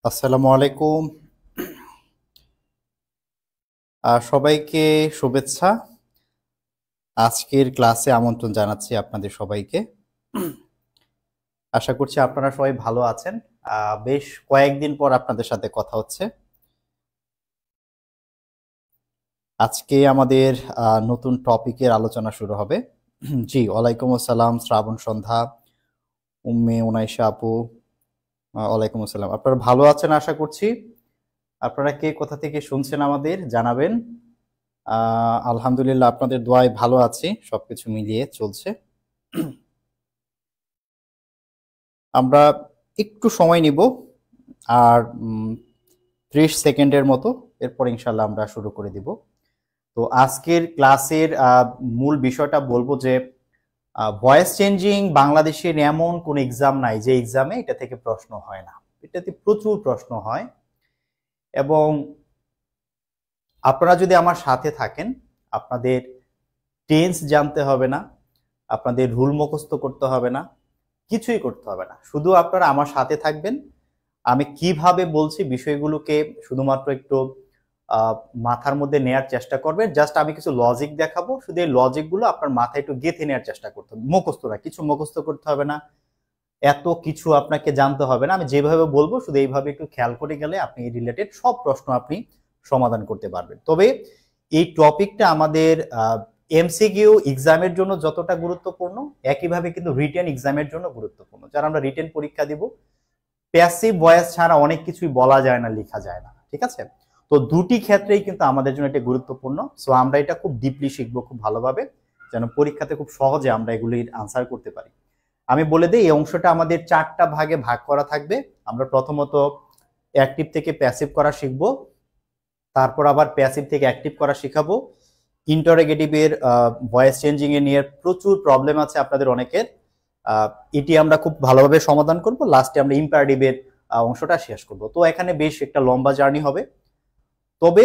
আসসালামু আলাইকুম। সবাইকে শুভেচ্ছা। আজকের ক্লাসে আমন্ত্রণ জানাচ্ছি আপনাদের সবাইকে। আশা করছি আপনারা সবাই ভালো আছেন। বেশ কয়েকদিন পর আপনাদের সাথে কথা হচ্ছে। আজকে আমাদের নতুন টপিকের আলোচনা শুরু হবে। জি, ওয়ালাইকুম আসসালাম শ্রাবণ সন্ধ্যা, উম্মে উনাইশা আপু, ওয়ালাইকুম আসসালাম। আপনারা ভালো আছেন আশা করছি। আপনারা কে কোথা থেকে শুনছেন আমাদের জানাবেন। আলহামদুলিল্লাহ আপনাদের দোয়ায় ভালো আছি, সবকিছু মিলিয়ে চলছে। আমরা একটু সময় নিব, আর 30 সেকেন্ডের মতো, এরপর ইনশাল্লাহ আমরা শুরু করে দিব। তো আজকের ক্লাসের মূল বিষয়টা বলবো যে ভয়েস চেঞ্জিং বাংলাদেশের এমন কোন এক্সাম নাই যে এক্সামে এটা থেকে প্রশ্ন হয় না। এটাতে প্রচুর প্রশ্ন হয়, এবং আপনারা যদি আমার সাথে থাকেন আপনাদের টেন্স জানতে হবে না, আপনাদের রুল মুখস্থ করতে হবে না, কিছুই করতে হবে না। শুধু আপনারা আমার সাথে থাকবেন, আমি কিভাবে বলছি বিষয়গুলোকে শুধুমাত্র একটু মাথার মধ্যে নেয়ার চেষ্টা করবেন। জাস্ট আমি কিছু লজিক দেখাবো, শুধু এই লজিকগুলো আপনার মাথায় একটু গেঁথে নেওয়ার চেষ্টা করতে হবে। মুখস্থ না, কিছু মুখস্থ করতে হবে না, এত কিছু আপনাকে জানতে হবে না। আমি যেভাবে বলবো শুধু এইভাবে একটু খেয়াল করে গেলে আপনি রিলেটেড সব প্রশ্ন আপনি সমাধান করতে পারবেন। তবে এই টপিকটা আমাদের এমসিকিউ এক্সামের জন্য যতটা গুরুত্বপূর্ণ, একইভাবে কিন্তু রিটেন এক্সামের জন্য গুরুত্বপূর্ণ। যারা আমরা রিটেন পরীক্ষা দিব, প্যাসিভ ভয়েস ছাড়া অনেক কিছুই বলা যায় না, লেখা যায় না, ঠিক আছে? তো দুটি ক্ষেত্রেই কিন্তু আমাদের জন্য এটা গুরুত্বপূর্ণ। সো আমরা এটা খুব ডিপলি শিখবো খুব ভালোভাবে, যেন পরীক্ষাতে খুব সহজে আমরা এগুলির আনসার করতে পারি। আমি বলে দিই, এই অংশটা আমাদের 4টা ভাগে ভাগ করা থাকবে। আমরা প্রথমত অ্যাক্টিভ থেকে প্যাসিভ করা শিখব, তারপর আবার প্যাসিভ থেকে অ্যাক্টিভ করা শিখাবো। ইন্টারোগেটিভের ভয়েস চেঞ্জিং এ নিয়ে প্রচুর প্রবলেম আছে আপনাদের অনেকের, এটি আমরা খুব ভালোভাবে সমাধান করব। লাস্টে আমরা ইম্পারেটিভের অংশটা শেষ করব। তো এখানে বেশ একটা লম্বা জার্নি হবে। তবে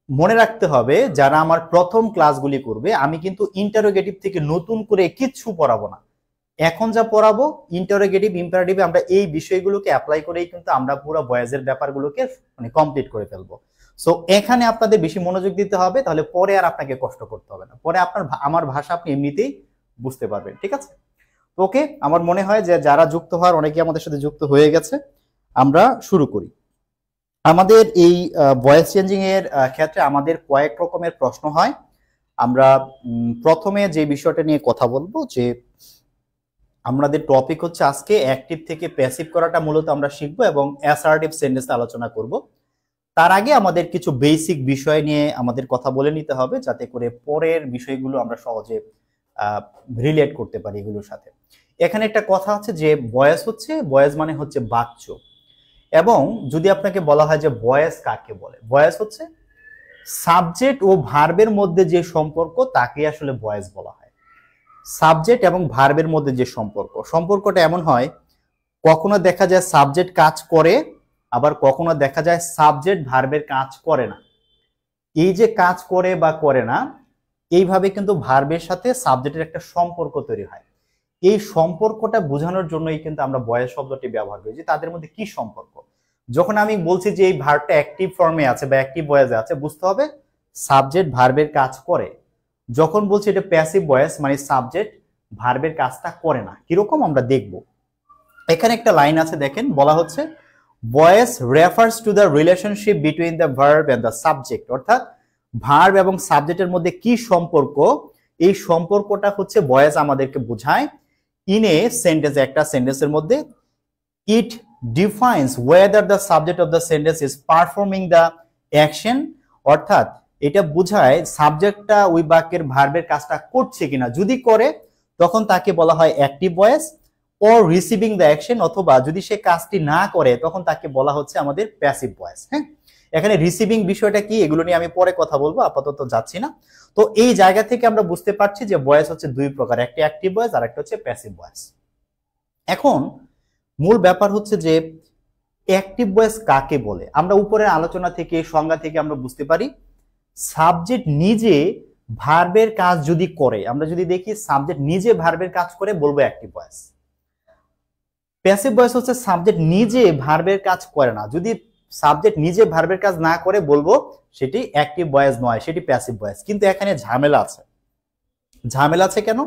মনে রাখতে হবে, যারা আমার প্রথম ক্লাসগুলি করবে, আমি কিন্তু ইন্টারোগেটিভ থেকে নতুন করে কিচ্ছু পড়াবো না। এখন যা পড়াবো ইন্টারোগেটিভ ইম্পারেটিভে আমরা এই বিষয়গুলোকে অ্যাপ্লাই করেই কিন্তু আমরা পুরো ভয়েসের ব্যাপারগুলোকে মানে কমপ্লিট করে ফেলবো। সো এখানে আপনাদের বেশি মনোযোগ দিতে হবে, তাহলে পরে আর আপনাকে কষ্ট করতে হবে না। পরে আপনার আমার ভাষা আপনি এমনিতেই বুঝতে পারবেন, ঠিক আছে? ওকে, আমার মনে হয় যে যারা যুক্ত হওয়ার অনেকে আমাদের সাথে যুক্ত হয়ে গেছে। আমরা শুরু করি। আমাদের এই ভয়েস চেঞ্জিং এর ক্ষেত্রে আমাদের কয়েক রকমের প্রশ্ন হয়। আমরা প্রথমে যে বিষয়টা নিয়ে কথা বলবো, যে আমাদের টপিক হচ্ছে আজকে অ্যাক্টিভ থেকে প্যাসিভ করাটা মূলত আমরা শিখবো, এবং অ্যাসার্টিভ সেন্টেন্স আলোচনা করব। তার আগে আমাদের কিছু বেসিক বিষয় নিয়ে আমাদের কথা বলে নিতে হবে, যাতে করে পরের বিষয়গুলো আমরা সহজে রিলেট করতে পারি এগুলোর সাথে। এখানে একটা কথা আছে যে ভয়েস মানে হচ্ছে বাচ্য, এবং যদি আপনাকে বলা হয় যে ভয়েস কাকে বলে, ভয়েস হচ্ছে সাবজেক্ট ও ভার্বের মধ্যে যে সম্পর্ক তাকে আসলে ভয়েস বলা হয়। সাবজেক্ট এবং ভার্বের মধ্যে যে সম্পর্কটা এমন হয়, কখনো দেখা যায় সাবজেক্ট কাজ করে, আবার কখনো দেখা যায় সাবজেক্ট ভার্বের কাজ করে না। এই যে কাজ করে বা করে না, এইভাবে কিন্তু ভার্বের সাথে সাবজেক্টের একটা সম্পর্ক তৈরি হয়। এই সম্পর্কটা বোঝানোর জন্যই কিন্তু আমরা ভয়েস শব্দটি ব্যবহার করি, যে তাদের মধ্যে কি সম্পর্ক। যখন আমি বলছি যে এই ভার্বটা অ্যাক্টিভ ফর্মে আছে বা অ্যাক্টিভ ভয়েসে আছে, বুঝতে হবে সাবজেক্ট ভার্বের কাজ করে। যখন বলছি এটা প্যাসিভ ভয়েস, মানে সাবজেক্ট ভার্বের কাজটা করে না। কিরকম আমরা দেখব। এখানে একটা লাইন আছে, দেখেন, বলা হচ্ছে voice refers to the relationship between the verb and the subject, অর্থাৎ ভার্ব এবং সাবজেক্টের মধ্যে কি সম্পর্ক, এই সম্পর্কটা হচ্ছে ভয়েস আমাদেরকে বোঝায়। ইন এ সেন্টেন্স, একটা সেন্টেন্সের মধ্যে, it defines whether the subject of the sentence is performing the action, অর্থাৎ এটা বোঝায় সাবজেক্টটা ওই বাক্যের ভার্বের কাজটা করছে কিনা। যদি করে তখন তাকে বলা হয় অ্যাক্টিভ ভয়েস, ও রিসিভিং দ্য অ্যাকশন, অথবা যদি সে কাজটি না করে তখন তাকে বলা হচ্ছে আমাদের প্যাসিভ ভয়েস। হ্যাঁ, এখানে রিসিভিং বিষয়টা কি এগুলো নিয়ে আমি পরে কথা বলবো, আপাতত যাচ্ছি না। তো এই জায়গা থেকে আমরা বুঝতে পারছি যে ভয়েস হচ্ছে দুই প্রকার, একটা অ্যাক্টিভ ভয়েস আর একটা হচ্ছে প্যাসিভ ভয়েস। এখন মূল ব্যাপার হচ্ছে যে অ্যাক্টিভ ভয়েস কাকে বলে। আমরা উপরের আলোচনা থেকে, সংজ্ঞা থেকে আমরা বুঝতে পারি, সাবজেক্ট নিজে ভার্বের কাজ যদি করে, আমরা যদি দেখি সাবজেক্ট নিজে ভার্বের কাজ করে, বলবো অ্যাক্টিভ ভয়েস। প্যাসিভ ভয়েস হচ্ছে সাবজেক্ট নিজে ভার্বের কাজ করে না। যদি সাবজেক্ট নিজে ভার্বের কাজ না করে বলবো সেটি অ্যাক্টিভ ভয়েস নয়, সেটি প্যাসিভ ভয়েস। কিন্তু এখানে ঝামেলা আছে। ঝামেলা আছে কেন?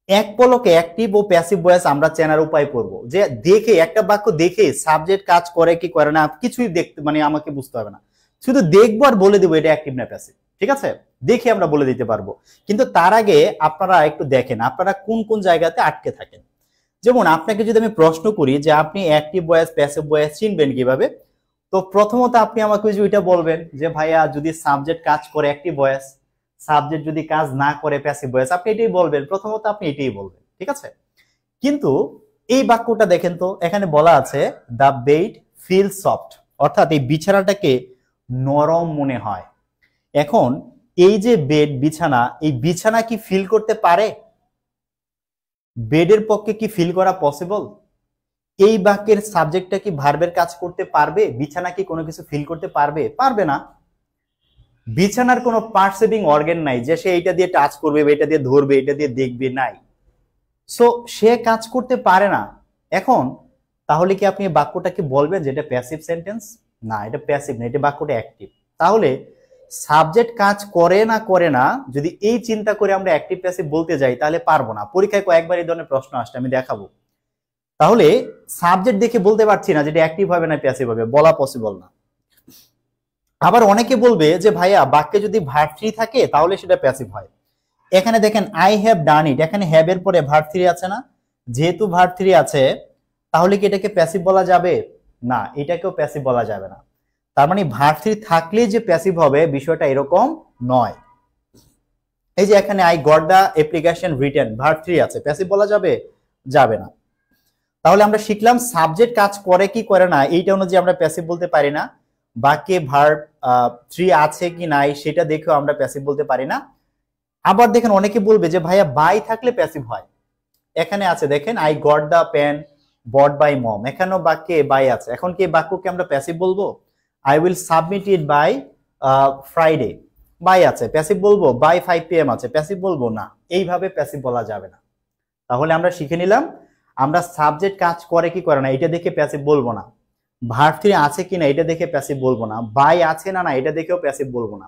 এক পলকে অ্যাক্টিভ ও প্যাসিভ ভয়েস আমরা চেনার উপায় করব, যে দেখে একটা বাক্য দেখে সাবজেক্ট কাজ করে কি করে না কিছুই দেখতে মানে আমাকে বুঝতে হবে না, শুধু দেখবো আর বলে দেবো এটা অ্যাক্টিভ না প্যাসিভ। ঠিক আছে, দেখে আমরা বলে দিতে পারবো। কিন্তু তার আগে আপনারা একটু দেখেন আপনারা কোন কোন জায়গাতে আটকে থাকেন। যেমন আপনাকে যদি আমি প্রশ্ন করি যে আপনি অ্যাক্টিভ ভয়েস প্যাসিভ ভয়েস চিনবেন কিভাবে, তো প্রথমত আপনি আমাকে ওইটা বলবেন যে ভাইয়া যদি সাবজেক্ট কাজ করে অ্যাক্টিভ ভয়েস, সাবজেক্ট যদি কাজ না করে প্যাসিভ ভয়েস, আপনি এটাই বলবেন। প্রথমত আপনি এটাই বলবেন, ঠিক আছে। কিন্তু এই বাক্যটা দেখেন তো, এখানে বলা আছে দ্য বেড ফিল সফট, অর্থাৎ এই বিছানাটাকে নরম মনে হয়। এখন এই যে বেড বিছানা, এই বিছানা কি ফিল করতে পারে? বেডের পক্ষে কি ফিল করা পসিবল? এই বাক্যের সাবজেক্টটা কি ভার্বের কাজ করতে পারবে? বিছানা কি কোনো কিছু ফিল করতে পারবে? পারবে না। বিছানার কোনো পারসিভিং অর্গান নাই যে সে এটা দিয়ে টাচ করবে, এটা দিয়ে ধরবে, এটা দিয়ে দেখবে, নাই। সো সে কাজ করতে পারে না। এখন তাহলে কি আপনি এই বাক্যটাকে বলবেন যে এটা প্যাসিভ সেন্টেন্স? না, এটা প্যাসিভ না, এটা বাক্যটা অ্যাক্টিভ। তাহলে সাবজেক্ট কাজ করে না করে না যদি এই চিন্তা করে আমরা অ্যাক্টিভ প্যাসিভ বলতে যাই তাহলে পারবো না। পরীক্ষায় কয়েকবার এই ধরনের প্রশ্ন আসছে, আমি দেখাবো। তাহলে সাবজেক্ট দেখে বলতে পারছি না যেটা অ্যাক্টিভ হবে না প্যাসিভ হবে, বলা পসিবল না। আবার অনেকে বলবে যে ভাইয়া বাক্যে যদি ভার্ব থ্রি থাকে তাহলে সেটা প্যাসিভ হয়। এখানে দেখেন আই হ্যাভ ডান ইট, এখানে হ্যাভ এর পরে ভার্ব থ্রি আছে না? যেহেতু ভার্ব থ্রি আছে তাহলে কি এটাকে প্যাসিভ বলা যাবে? না, এটাকেও প্যাসিভ বলা যাবে না। তার মানে ভার্ব থ্রি থাকলে যে প্যাসিভ হবে বিষয়টা এরকম নয়। এই যে এখানে I got the application written, verb three আছে, প্যাসিভ বলা যাবে? যাবে না। তাহলে আমরা শিখলাম সাবজেক্ট কাজ করে কি করে না এইটা অনুযায়ী আমরা প্যাসিভ বলতে পারি না। বাক্যে ভার্ব থ্রি আছে কি নাই সেটা দেখেও আমরা প্যাসিভ বলতে পারি না। আবার দেখেন অনেকে বলবে যে ভাইয়া বাই থাকলে প্যাসিভ হয়। এখানে আছে দেখেন I got the pen bought by mom, এখানেও বাক্যে বাই আছে। এখন কি বাক্যকে আমরা প্যাসিভ বলবো? I will submit it by Friday, by আছে, প্যাসিভ বলবো? বাই 5 PM আছে, প্যাসিভ বলবো? না, এইভাবে প্যাসিভ বলা যাবে না। তাহলে আমরা শিখে নিলাম আমরা সাবজেক্ট কাজ করে কি করে না এটা দেখে প্যাসিভ বলবো না, ভার্ব থ্রি আছে কিনা এটা দেখে প্যাসিভ বলবো না, বাই আছে না না এটা দেখেও প্যাসিভ বলবো না।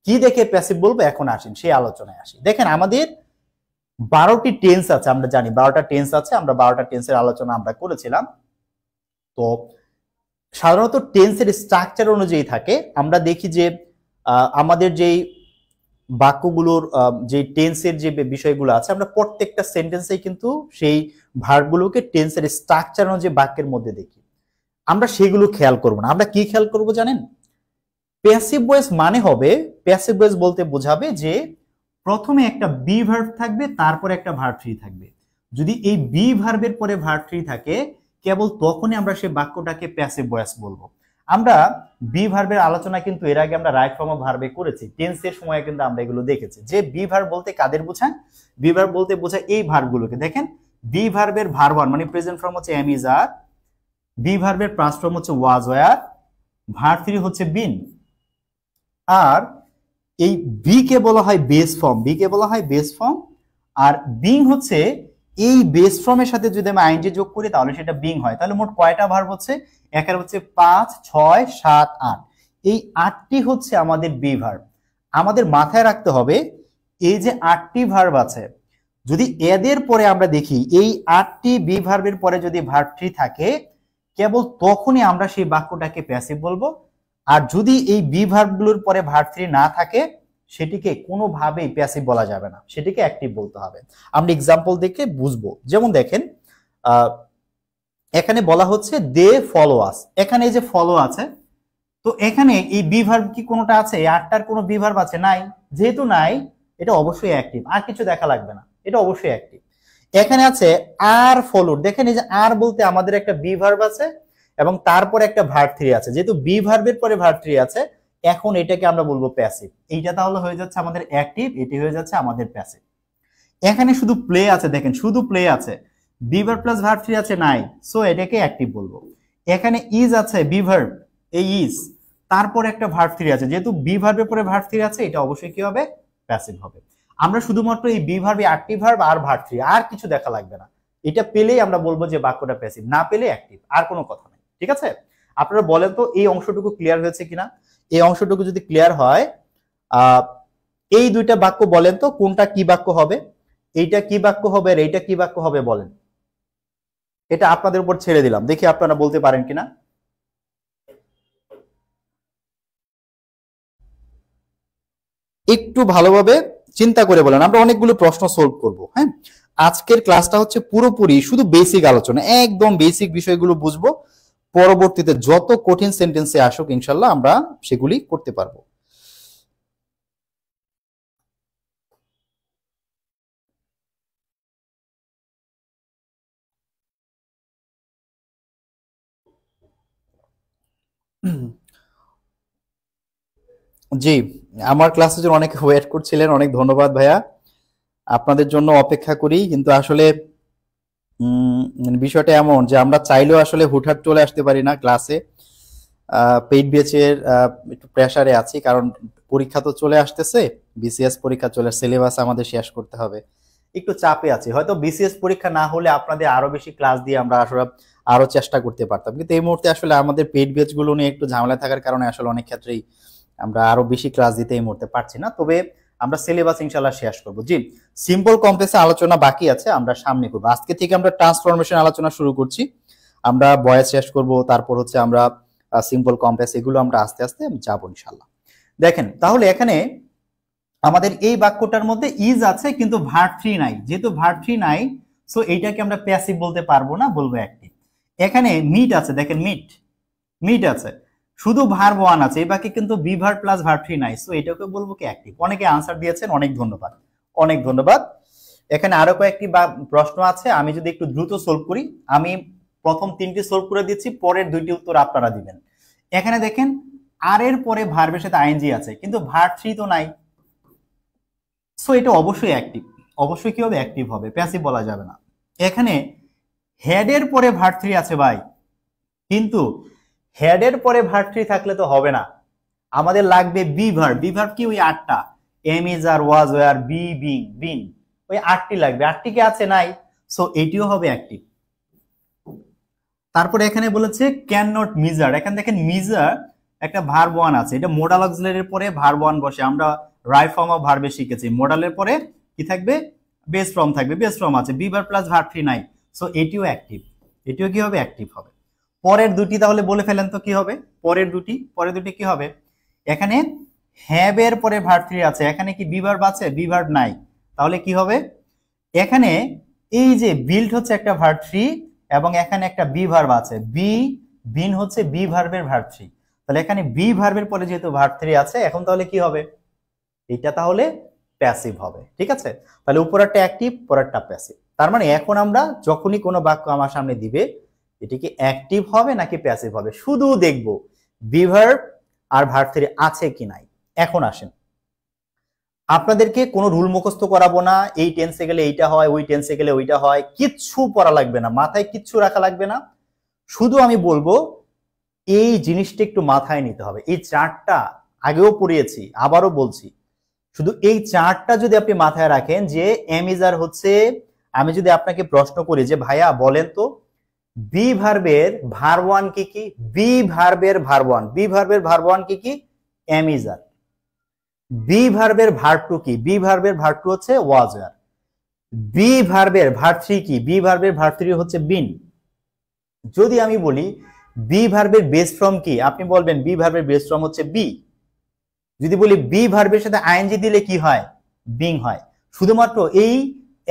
কি দেখে প্যাসিভ বলবো এখন আসেন সেই আলোচনায় আসি। দেখেন আমাদের 12টি টেন্স আছে, আমরা জানি 12টা টেন্স আছে, আমরা 12টা টেন্সের আলোচনা আমরা করেছিলাম। তো সাধারণত টেন্সের স্ট্রাকচার অনুযায়ী থাকে। আমরা দেখি যে আমাদের যেই বাক্যগুলোর যে টেন্সের যে বিষয়গুলো আছে আমরা প্রত্যেকটা সেন্টেন্সে কিন্তু সেই ভার্বগুলোকে টেন্সের স্ট্রাকচার অনুযায়ী বাক্যের মধ্যে দেখি। আমরা সেগুলো খেয়াল করব না। আমরা কি খেয়াল করব জানেন? প্যাসিভ ভয়েস মানে হবে, প্যাসিভ ভয়েস বলতে বোঝাবে যে প্রথমে একটা বি ভার্ব থাকবে তারপরে একটা ভার্ব থ্রি থাকবে। যদি এই বি ভার্বের পরে ভার্ব থ্রি থাকে কেবল তখনই আমরা সেই বাক্যটাকে প্যাসিভ ভয়েস বলবো। আমরা বি ভার্বের আলোচনা কিন্তু এর আগে আমরা রাইট ফর্ম অফ ভার্বে করেছি, টেন্সের সময় কিন্তু আমরা এগুলো দেখেছি যে বি ভার্ব বলতে কাদের বোঝায়? বি ভার্ব বলতে বোঝায় এই ভার্বগুলোকে। দেখেন বি ভার্বের ভার্ব ওয়ান মানে প্রেজেন্ট ফর্ম হচ্ছে এম ইজ আর, বি ভার্বের পাস্ট ফর্ম হচ্ছে ওয়াজ ওয়্যার, ভার্ব থ্রি হচ্ছে বিন। আর এই বি কে বলা হয় বেস ফর্ম, বি কে বলা হয় বেস ফর্ম। আর বিং হচ্ছে এই বেস ফর্মের সাথে যদি আমি আইএনজি যোগ করি তাহলে সেটা বিং হয়। তাহলে মোট কয়টা ভার্ব হচ্ছে? একের হচ্ছে 5, 6, 7, 8, এই 8টি হচ্ছে আমাদের বি ভার্ব। আমাদের মাথায় রাখতে হবে এই যে 8টি ভার্ব আছে যদি এদের পরে আমরা দেখি এই 8টি বি ভার্বের পরে যদি ভার্ব থ্রি থাকে কেবল তখনই আমরা সেই বাক্যটাকে প্যাসিভ বলবো। আর যদি এই বি ভার্বগুলোর পরে ভার্ব থ্রি না থাকে সেটিকে কোনোভাবেই প্যাসিভ বলা যাবে না, সেটিকে অ্যাক্টিভ বলতে হবে। আমরা এক্সাম্পল দেখে বুঝবো। যেমন দেখেন এখানে বলা হচ্ছে দে ফলো আস, এখানে এই যে ফলো আছে, তো এখানে এই বি ভার্ব কি কোনোটা আছে? এই 8টার কোনো বি ভার্ব আছে? নাই। যেহেতু নাই এটা অবশ্যই অ্যাক্টিভ, আর কিছু দেখা লাগবে না, এটা অবশ্যই অ্যাক্টিভ। এখানে আছে আর ফলোড, দেখেন এই যে আর বলতে আমাদের একটা বি ভার্ব আছে এবং তারপরে একটা ভার্ব থ্রি আছে। যেহেতু বি ভার্বের পরে ভার্ব থ্রি আছে এখন এটাকে আমরা বলবো প্যাসিভ। এইটা তাহলে হয়ে যাচ্ছে আমাদের অ্যাক্টিভ, এটি হয়ে যাচ্ছে আমাদের প্যাসিভ। এখানে শুধু প্লে আছে, দেখেন শুধু প্লে আছে, B verb plus verb three আছে, নাই, সো এটাকে অ্যাক্টিভ বলবো। এখানে ইজ আছে, বি ভার্ব, এই ইজ, তারপর একটা ভার্ব থ্রি আছে, যেহেতু বি ভার্বের পরে ভার্ব থ্রি আছে এটা অবশ্যই কি হবে? প্যাসিভ হবে। আমরা শুধুমাত্র এই বি ভার্বে 8টি ভার্ব আর ভার্ব থ্রি, আর কিছু দেখা লাগবে না, এটা পেলেই আমরা বলবো যে বাক্যটা প্যাসিভ, না পেলে অ্যাক্টিভ, আর কোনো কথা নেই। ঠিক আছে, আপনারা বলেন তো এই অংশটুকু ক্লিয়ার হয়েছে কিনা? এই অংশটুকু যদি ক্লিয়ার হয়, এই দুইটা বাক্য বলেন তো কোনটা কি বাক্য হবে, এইটা কি বাক্য হবে আর এইটা কি বাক্য হবে বলেন। এটা আপনাদের উপর ছেড়ে দিলাম, দেখি আপনারা বলতে পারেন কিনা। একটু ভালোভাবে চিন্তা করে বলেন, আমরা অনেকগুলো প্রশ্ন সলভ করব। হ্যাঁ, আজকের ক্লাসটা হচ্ছে পুরোপুরি শুধু বেসিক আলোচনা, একদম বেসিক বিষয়গুলো বুঝবো, পরবর্তীতে যত কঠিন সেন্টেন্সে আসুক ইনশাল্লাহ আমরা সেগুলি করতে পারবো। জি, আমার ক্লাসের জন্য অনেক ওয়েট করছিলেন, অনেক ধন্যবাদ ভাইয়া, আপনাদের জন্য অপেক্ষা করি। কিন্তু আসলে বিষয়টা এমন যে আমরা চাইলেও আসলে হুটহাট চলে আসতে পারি না ক্লাসে। পেইড ব্যাচের একটু প্রেসারে আছি, কারণ পরীক্ষা তো চলে আসতেছে, বিসিএস পরীক্ষা চলে, সিলেবাস আমাদের শেষ করতে হবে, একটু চাপে আছি। হয়তো বিসিএস পরীক্ষা না হলে আপনাদের আরো বেশি ক্লাস দিয়ে আমরা আসলে আরো চেষ্টা করতে পারতাম, কিন্তু এই মুহূর্তে আসলে আমাদের পেইড ব্যাচ গুলো নিয়ে একটু ঝামেলা থাকার কারণে আসলে অনেক ক্ষেত্রেই আমরা আরো বেশি ক্লাস দিতে এই মুহূর্তে পারছি না। তবে আমরা সিলেবাস ইনশাল্লাহ শেষ করবো। জি, সিম্পল কমপ্লেক্সে আলোচনা বাকি আছে, আমরা সামনে করবো। আজকে থেকে আমরা ট্রান্সফরমেশন আলোচনা শুরু করছি, আমরা ভয়েস শেষ করব, তারপর হচ্ছে আমরা সিম্পল কমপ্লেক্স, এগুলো আমরা আস্তে আস্তে যাবো ইনশাল্লাহ। দেখেন তাহলে এখানে আমাদের এই বাক্যটার মধ্যে ইজ আছে কিন্তু ভার্ব থ্রি নাই, যেহেতু ভার্ব থ্রি নাই সো এইটাকে আমরা প্যাসিভ বলতে পারবো না, বলবো অ্যাক্টিভ। এখানে মিট আছে, দেখেন মিট, মিট আছে, শুধু ভার্ব ওয়ান আছে, এই বাক্যে কিন্তু B verb plus verb three নাই, সো এটাকে বলবো কি অ্যাক্টিভ। অনেকে আনসার দিয়েছেন, অনেক ধন্যবাদ, অনেক ধন্যবাদ। এখানে আরো কয়েকটি প্রশ্ন আছে, আমি যদি একটু দ্রুত সলভ করি, আমি প্রথম তিনটি সলভ করে দিচ্ছি, পরের দুইটি উত্তর আপনারা দিবেন। এখানে দেখেন আর এর পরে ভার্বের সাথে আইএনজি আছে, কিন্তু ভার্ব থ্রি তো নাই, সো এটা অবশ্যই অ্যাক্টিভ, অবশ্যই কি হবে, অ্যাক্টিভ হবে, প্যাসিভ বলা যাবে না। এখানে হেডের পরে ভার্ব থ্রি আছে ভাই, কিন্তু হেডের পরে ভার্ব থ্রি থাকলে তো হবে না, আমাদের লাগবে বি ভার্ব। বি ভার্ব কি ওই আটটা, am is are was were be being been, ওই আটটি লাগবে, আটটি কি আছে, নাই, সো এটিও হবে অ্যাক্টিভ। তারপরে এখানে বলেছে ক্যান নট মিজার, এখানে দেখেন মিজার একটা ভার্ব ওয়ান আছে, এটা মোডাল অক্সিলারির পরে ভার্ব ওয়ান বসে, আমরা রাইট ফর্ম অফ ভার্বে শিখেছি, মোডালের পরে কি থাকবে, বেস ফর্ম থাকবে, বেস ফর্ম আছে, B verb plus verb three নাই, সো এটিও অ্যাক্টিভ, এটিও কি হবে, অ্যাক্টিভ হবে। পরের দুটি তাহলে বলে ফেলেন তো কি হবে, পরের দুটি কি হবে, এখানে হ্যাভ এর পরে ভার্ব থ্রি আছে, এখানে কি বি ভার্ব আছে, বি ভার্ব নাই, তাহলে কি হবে, এখানে এই যে বিল্ড হচ্ছে একটা ভার্ব থ্রি এবং এখানে একটা বি ভার্ব আছে, বি বিন হচ্ছে বি ভার্বের ভার্ব থ্রি, তাহলে এখানে বি ভার্বের পরে যেহেতু ভার্ব থ্রি আছে, এখন তাহলে কি হবে, এটা তাহলে প্যাসিভ হবে। ঠিক আছে, তাহলে উপরেরটা অ্যাক্টিভ, পরেরটা প্যাসিভ। তার মানে এখন আমরা যখনই কোনো বাক্য আমার সামনে দিবে, এটি কি অ্যাক্টিভ হবে নাকি প্যাসিভ হবে, শুধু দেখবো বি ভার্ব আর ভার্ব থ্রি আছে কি নাই। এখন আসেন, আপনাদেরকে কোনো রুল মুখস্থ করাবো না, এই টেন্সে গেলে এইটা হয়, ওই টেন্সে গেলে ওইটা হয়, কিচ্ছু পড়া লাগবে না, মাথায় কিচ্ছু রাখা লাগবে না, শুধু আমি বলবো এই জিনিসটা একটু মাথায় নিতে হবে। এই চার্টটা আগেও পড়িয়েছি, আবারও বলছি, শুধু এই চার্টটা যদি আপনি মাথায় রাখেন যে এমিজার হচ্ছে, আমি যদি আপনাকে প্রশ্ন করি যে ভাইয়া বলেন তো বি ভার্বের ভার্ব ওয়ান কি কি, বি ভার্বের ভার্ব ওয়ান, বি ভার্বের ভার্ব ওয়ান কি কি, এমিজার। বি ভার্বের ভার্ব টু কি, বি ভার্বের ভার্ব টু হচ্ছে ওয়াজ ওয়ার। বি ভার্বের ভার্ব থ্রি কি, বি ভার্বের ভার্ব থ্রি হচ্ছে বিন। যদি আমি বলি বি ভার্বের বেস ফর্ম কি, আপনি বলবেন বি ভার্বের বেস ফর্ম হচ্ছে বি। যদি বলি বি ভার্বের সাথে আইএনজি দিলে কি হয়, বিং হয়। শুধুমাত্র এই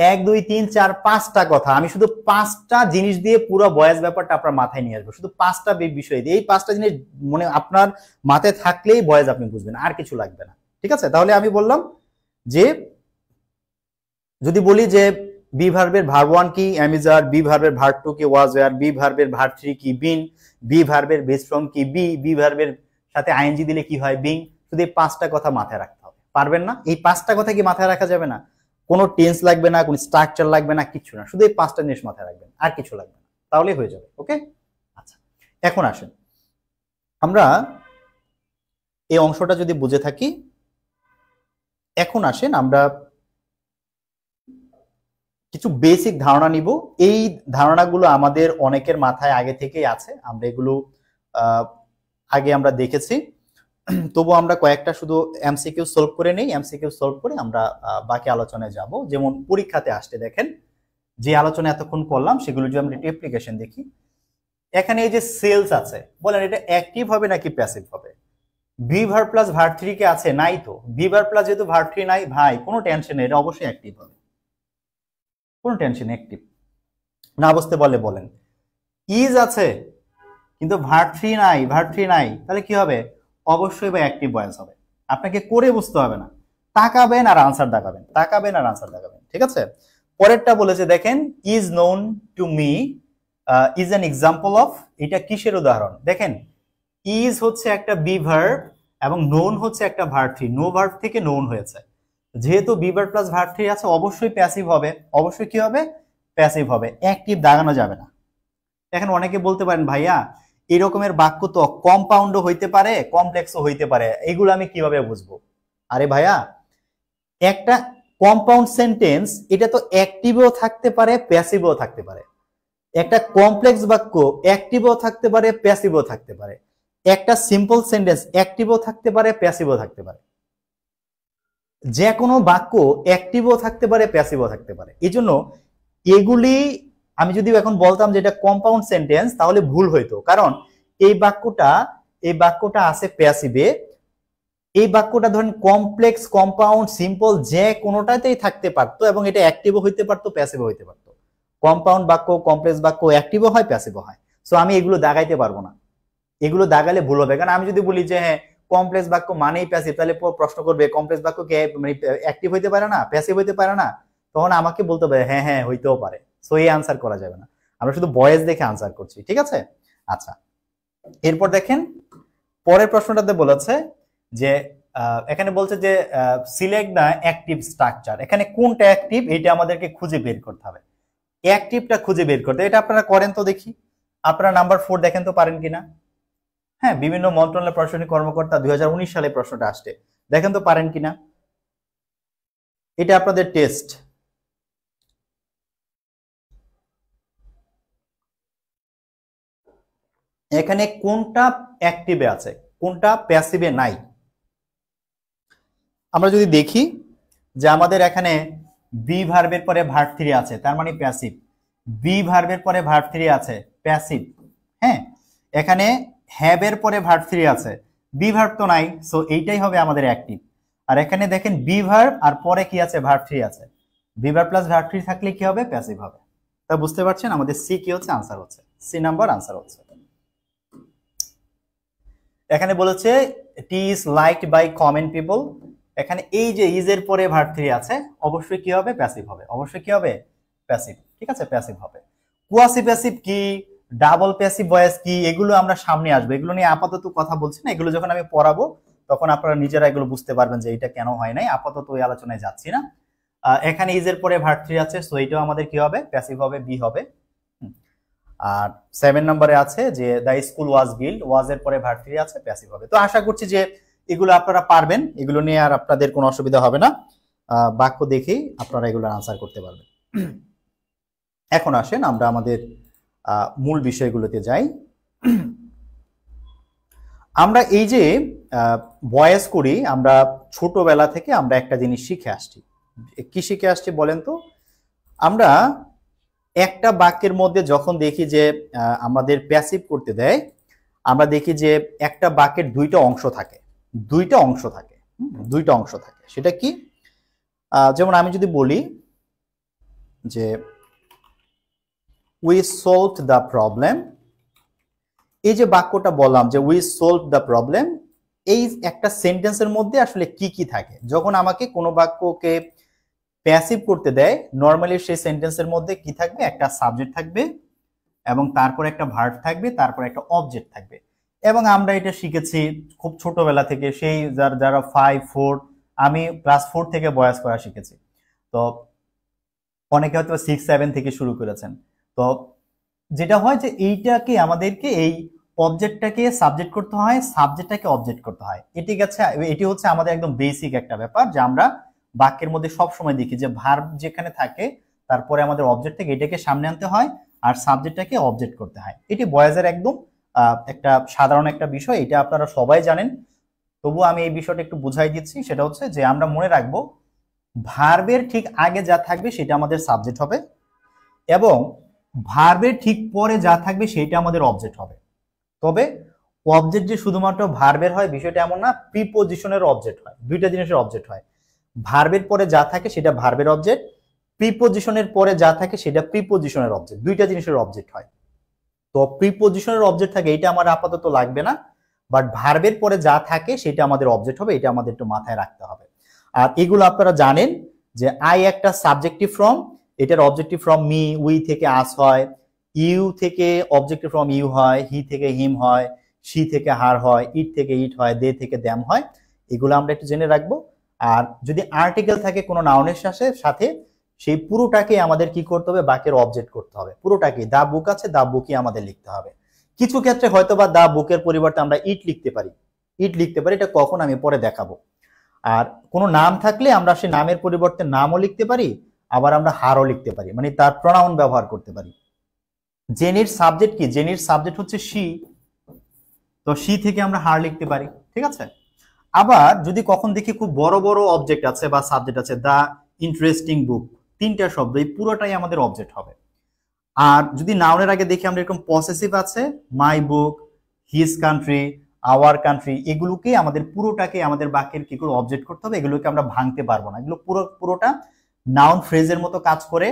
1 2 3 4 5টা কথা, আমি শুধু 5টা জিনিস দিয়ে পুরো বয়েস ব্যাপারটা আপনার মাথায় নিয়ে আসবো, শুধু 5টা বিষয় দিয়ে, এই 5টা জিনিস মনে আপনার মাথায় থাকলেই বয়েস আপনি বুঝবেন, আর কিছু লাগবে না। ঠিক আছে, তাহলে আমি বললাম যে যদি বলি যে বি ভার্বের ভার্ব ওয়ান কি, অ্যামিজার, বি ভার্বের ভার্ব টু কি, ওয়াজ ওয়ার, বি ভার্বের ভার্ব থ্রি কি, বিন, বি ভার্বের বেস ফর্ম কি, বি, বি ভার্বের সাথে আইএনজি দিলে কি হয়, বিং। শুধু এই 5টা কথা মাথায় রাখতে হবে, পারবেন না? এই 5টা কথা কি মাথায় রাখা যাবে না? কোনো টেন্স লাগবে না, কোনো স্ট্রাকচার লাগবে না, কিছু না, শুধু এই 5টা জিনিস মাথায় রাখবেন, আর কিছু লাগবে না, তাহলেই হয়ে যাবে। ওকে, আচ্ছা, এখন আসেন আমরা এই অংশটা যদি বুঝে থাকি, এখন আসেন আমরা কিছু বেসিক ধারণা নিব। এই ধারণাগুলো আমাদের অনেকের মাথায় আগে থেকেই আছে, আমরা এগুলো আগে আমরা দেখেছি। তবু আমরা কয়েকটা শুধু এমসিকিউ সলভ করে নেই, এমসিকিউ সলভ করে আমরা বাকি আলোচনায় যাব। যেমন পরীক্ষাতে আসতে দেখেন যে আলোচনা এতক্ষণ করলাম সেগুলো যদি আমরা একটু অ্যাপ্লিকেশন দেখি। এখানে এই যে সেলস আছে, বলেন এটা অ্যাক্টিভ হবে নাকি প্যাসিভ হবে? বি ভার্ব প্লাস ভার্ব 3 কে আছে? নাই তো। বি ভার্ব প্লাস যেহেতু ভার্ব 3 নাই ভাই, কোনো টেনশন নেই, এটা অবশ্যই অ্যাক্টিভ হবে, কোনো টেনশন। অ্যাক্টিভ না বুঝতে বলে বলেন। ইজ আছে কিন্তু ভার্ব 3 নাই, ভার্ব 3 নাই, তাহলে কি হবে? অবশ্যই বা অ্যাক্টিভ ভয়েস হবে। আপনাকে করে বুঝতে হবে না, তাকাবেন আর আনসার দেখাবেন, তাকাবেন আর আনসার দেখাবেন, ঠিক আছে? পরেরটা বলেছে দেখেন, is known to me is an example of, এটা কিসের উদাহরণ? দেখেন ইজ হচ্ছে একটা বি ভার্ব এবং নোন হচ্ছে একটা ভার্ব 3, নো ভার্ব থেকে নোন হয়েছে। যেহেতু বি ভার্ব প্লাস ভার্ব 3 আছে, অবশ্যই প্যাসিভ হবে। অবশ্যই কি হবে? প্যাসিভ হবে, অ্যাক্টিভ দাগানো যাবে না। এখন অনেকে বলতে পারেন ভাইয়া এরকমের বাক্য তো কম্পাউন্ডও হইতে পারে, কমপ্লেক্সও হইতে পারে, এগুলো আমি কিভাবে বুঝবো? আরে ভাইয়া, একটা কম্পাউন্ড সেন্টেন্স এটা তো অ্যাক্টিভও থাকতে পারে, প্যাসিভও থাকতে পারে। একটা কমপ্লেক্স বাক্য অ্যাক্টিভও থাকতে পারে, প্যাসিভও থাকতে পারে। একটা সিম্পল সেন্টেন্স অ্যাক্টিভও থাকতে পারে, প্যাসিভও থাকতে পারে। যে কোনো বাক্য অ্যাক্টিভও থাকতে পারে, প্যাসিভও থাকতে পারে। এই জন্য এগুলি আমি যদি এখন বলতাম যে এটা কম্পাউন্ড সেন্টেন্স তাহলে ভুল হইতো, কারণ এই বাক্যটা আছে প্যাসিভে। এই বাক্যটা ধরেন কমপ্লেক্স, কম্পাউন্ড, সিম্পল যে কোনোটাতেই থাকতে পারতো এবং এটা অ্যাক্টিভও হইতে পারতো, প্যাসিভও হইতে পারতো। কম্পাউন্ড বাক্য, কমপ্লেক্স বাক্য অ্যাক্টিভও হয়, প্যাসিভও হয়। সো আমি এগুলো দাগাইতে পারবো না, এগুলো দাগালে ভুল হবে। কারণ আমি যদি বলি যে হ্যাঁ কমপ্লেক্স বাক্য মানেই প্যাসিভ, তাহলে প্রশ্ন করবে কমপ্লেক্স বাক্য কে মানে অ্যাক্টিভ হইতে পারে না, প্যাসিভ হইতে পারে না? তখন আমাকে বলতে হবে হ্যাঁ হ্যাঁ হইতেও পারে। সো এই আনসার করা যাবে না, আমরা শুধু ভয়েস দেখে আনসার করছি, ঠিক আছে? আচ্ছা, এরপর দেখেন পরের প্রশ্নটাতে বলেছে যে এখানে বলছে যে সিলেক্ট দ্য অ্যাক্টিভ স্ট্রাকচার। এখানে কোনটা অ্যাক্টিভ এটা আমাদেরকে খুঁজে বের করতে হবে। অ্যাক্টিভটা খুঁজে বের করতে, এটা আপনারা করেন তো দেখি। আপনারা নাম্বার 4 দেখেন তো পারেন কিনা। হ্যাঁ, বিভিন্ন মন্ত্রণালয় প্রশাসনিক কর্মকর্তা 2019 সালে প্রশ্নটা আসছে, দেখেন তো পারেন কিনা। এটা আপনাদের টেস্ট। এখানে কোনটা অ্যাক্টিভে আছে, কোনটা প্যাসিভে নাই? আমরা যদি দেখি যে আমাদের এখানে বি ভার্বের পরে ভার্ব 3 আছে, তার মানে প্যাসিভ। বি ভার্বের পরে ভার্ব 3 আছে, প্যাসিভ। হ্যাঁ, এখানে হ্যাভের পরে ভার্ব 3 আছে, বি ভার্ব তো নাই, সো এইটাই হবে আমাদের অ্যাক্টিভ। আর এখানে দেখেন বি ভার্ব আর পরে কি আছে? ভার্ব 3 আছে। বি ভার্ব প্লাস ভার্ব 3 থাকলে কি হবে? প্যাসিভ হবে। তা বুঝতে পারছেন আমাদের সি কি হচ্ছে? আনসার হচ্ছে সি নাম্বার, আনসার হচ্ছে। এখানে বলেছে tea is liked by common people. এখানে এই যে ইজ এর পরে ভার্ব 3 আছে, অবশ্যই কি হবে? প্যাসিভ হবে। অবশ্যই কি হবে? প্যাসিভ, ঠিক আছে? প্যাসিভ হবে। কোয়াসি প্যাসিভ কি, ডাবল প্যাসিভ ভয়েস কি, এগুলো আমরা সামনে আসবো, এগুলো নিয়ে আপাতত কথা বলছি না। এগুলো যখন আমি পড়াবো তখন আপনারা নিজেরা এগুলো বুঝতে পারবেন যে এটা কেন হয় নাই। আপাতত ওই আলোচনায় যাচ্ছি না। এখানে ইজ এর পরে ভার্ব 3 আছে, সো এটাও আমাদের কি হবে? প্যাসিভ হবে, বি হবে। আর 7 নম্বরে আছে যে দ্য স্কুল ওয়াজ বিল্ড, ওয়াজ এর পরে ভার্ব 3 আছে, প্যাসিভ হবে। তো আশা করছি যে এগুলো আপনারা পারবেন, এগুলো নিয়ে আর আপনাদের কোনো অসুবিধা হবে না। বাক্য দেখেই আপনারা এগুলো আনসার করতে পারবেন। এখন আসেন আমরা আমাদের মূল বিষয়গুলোতে যাই। আমরা এই যে ভয়েস করি, আমরা ছোটবেলা থেকে আমরা একটা জিনিস শিখে আসছি। কি শিখে আসছি বলেন তো? আমরা একটা বাক্যের মধ্যে যখন দেখি যে আমাদের প্যাসিভ করতে দেয়, আমরা দেখি যে একটা বাক্যের দুইটা অংশ থাকে, দুইটা অংশ থাকে, দুইটা অংশ থাকে। সেটা কি? যেমন আমি যদি বলি যে উই সলভড দ্য প্রবলেম, এই যে বাক্যটা বললাম যে উই সলভড দ্য প্রবলেম, এই একটা সেন্টেন্সের মধ্যে আসলে কি কি থাকে? যখন আমাকে কোনো বাক্যকে প্যাসিভ করতে দেয়, নরমালি সেই সেন্টেন্সের মধ্যে কি থাকবে? একটা সাবজেক্ট থাকবে এবং তারপর একটা ভার্ব থাকবে, তারপর একটা অবজেক্ট থাকবে। এবং আমরা এটা শিখেছি খুব ছোটবেলা থেকে, সেই যারা 5, 4, আমি ক্লাস 4 থেকে ভয়েস করা শিখেছি। তো অনেকে হয়তো 6, 7 থেকে শুরু করেছেন। তো যেটা হয় যে এইটাকে আমাদেরকে এই অবজেক্টটাকে সাবজেক্ট করতে হয়, সাবজেক্টটাকে অবজেক্ট করতে হয়। এটি হচ্ছে আমাদের একদম বেসিক একটা ব্যাপার, যে আমরা বাক্যের মধ্যে সব সময় দেখি যে ভার্ব যেখানে থাকে তারপরে আমাদের অবজেক্ট থেকে এটাকে সামনে আনতে হয়, আর সাবজেক্টটাকে অবজেক্ট করতে হয়। এটি বয়েজের একদম একটা সাধারণ একটা বিষয়, এটা আপনারা সবাই জানেন। তবু আমি এই বিষয়টা একটু বুঝাই দিচ্ছি। সেটা হচ্ছে যে আমরা মনে রাখবো ভার্বের ঠিক আগে যা থাকবে সেটা আমাদের সাবজেক্ট হবে, এবং ভার্বের ঠিক পরে যা থাকবে সেটা আমাদের অবজেক্ট হবে। তবে অবজেক্ট যে শুধুমাত্র ভার্বের হয় বিষয়টা এমন না, প্রিপোজিশনের অবজেক্ট হয়, দুইটা জিনিসের অবজেক্ট হয়। ভার্বের পরে যা থাকে সেটা ভার্বের অবজেক্ট, প্রিপোজিশনের পরে যা থাকে সেটা প্রিপোজিশনের অবজেক্ট, দুইটা জিনিসের অবজেক্ট হয়। তো প্রিপোজিশনের অবজেক্ট থাকে, এটা আমার আপাতত লাগবে না, বাট ভার্বের পরে যা থাকে সেটা আমাদের অবজেক্ট হবে, এটা আমাদের একটু মাথায় রাখতে হবে। আর এগুলো আপনারা জানেন যে আই একটা সাবজেক্টিভ ফর্ম, এটার অবজেক্টিভ ফর্ম মি, উই থেকে আস হয়, ইউ থেকে অবজেক্টিভ ফর্ম ইউ হয়, হি থেকে হিম হয়, শি থেকে হার হয়, ইট থেকে ইট হয়, দে থেকে দ্যাম হয়। এগুলো আমরা একটু জেনে রাখবো। আর যদি আর্টিকেল থাকে কোনো নাউনের সাথে, সেই পুরোটাকে আমাদের কি করতে হবে, বাক্যের অবজেক্ট করতে হবে পুরোটাকে। দা বুক আছে, দা বুকই আমাদের লিখতে হবে। কিছু ক্ষেত্রে হয়তো বা দা বুকের পরিবর্তে আমরা ইট লিখতে পারি, এটা কখন আমি পরে দেখাবো। আর কোনো নাম থাকলে আমরা সেই নামের পরিবর্তে নামও লিখতে পারি, আবার আমরা হারও লিখতে পারি, মানে তার প্রোনাউন ব্যবহার করতে পারি। জেনির সাবজেক্ট কি, জেনির সাবজেক্ট হচ্ছে শি, তো শি থেকে আমরা হার লিখতে পারি, ঠিক আছে। আবার যদি কখন দেখি খুব বড় বড় অবজেক্ট আছে বা সাবজেক্ট আছে, দা ইন্টারেস্টিং বুক, তিনটা শব্দ, এই পুরোটাই আমাদের অবজেক্ট হবে। আর যদি নাউনের আগে দেখি আমরা এরকম পসেসিভ আছে, মাই বুক, হিজ কান্ট্রি, আওয়ার কান্ট্রি, এগুলোকে আমাদের পুরোটাকে আমাদের বাক্যের কি করে অবজেক্ট করতে হবে, এগুলোকে আমরা ভাঙতে পারবো না, এগুলো পুরোটা নাউন ফ্রেজের মতো কাজ করে।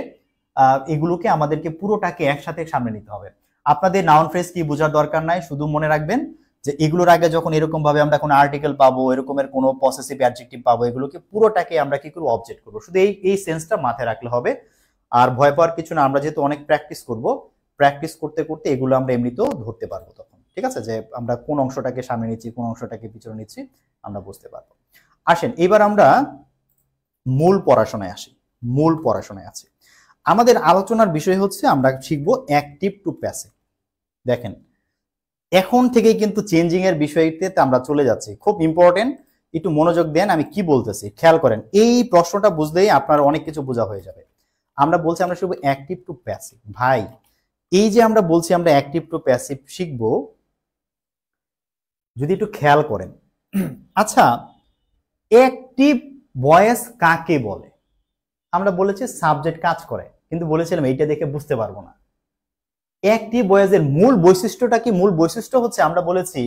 এগুলোকে আমাদেরকে পুরোটাকে একসাথে সামনে নিতে হবে। আপনাদের নাউন ফ্রেজ কি বোঝার দরকার নাই, শুধু মনে রাখবেন যে এগুলোর আগে যখন এরকম ভাবে আমরা কোনো আর্টিকেল পাবো, এরকমের কোনো পসেসিভ অ্যাডজেক্টিভ পাবো, এগুলোকে পুরোটাকে আমরা কি করব, অবজেক্ট করবো। শুধু এই সেন্সটা মাথায় রাখলে হবে। আর ভয় পাওয়ার কিছু না, আমরা যেহেতু অনেক প্র্যাকটিস করব, প্র্যাকটিস করতে করতে এগুলো আমরা এমনিতেও ধরতে পারবো তখন, ঠিক আছে, যে আমরা কোন অংশটাকে সামনে নিচ্ছি, কোন অংশটাকে পিছনে নিচ্ছি, আমরা বুঝতে পারবো। আসেন এবার আমরা মূল পড়াশোনায় আসি। মূল পড়াশোনায় আছে আমাদের আলোচনার বিষয় হচ্ছে আমরা শিখবো অ্যাক্টিভ টু প্যাসিভ। দেখেন এখন থেকে কিন্তু চেঞ্জিং এর বিষয়তে আমরা চলে যাচ্ছি, খুব ইম্পর্টেন্ট, একটু মনোযোগ দেন আমি কি বলতেছি, খেয়াল করেন। এই প্রশ্নটা বুঝলেই আপনার অনেক কিছু বোঝা হয়ে যাবে। আমরা বলছি আমরা শিখবো অ্যাক্টিভ টু প্যাসিভ। ভাই এই যে আমরা বলছি আমরা অ্যাক্টিভ টু প্যাসিভ শিখবো, যদি একটু খেয়াল করেন, আচ্ছা অ্যাক্টিভ ভয়েস কাকে বলে? আমরা বলেছি সাবজেক্ট কাজ করে, কিন্তু বলেছিলাম এইটা দেখে বুঝতে পারবো না। অ্যাক্টিভ ভয়েসের মূল বৈশিষ্ট্যটা কি? মূল বৈশিষ্ট্য হচ্ছে আমরা বলেছি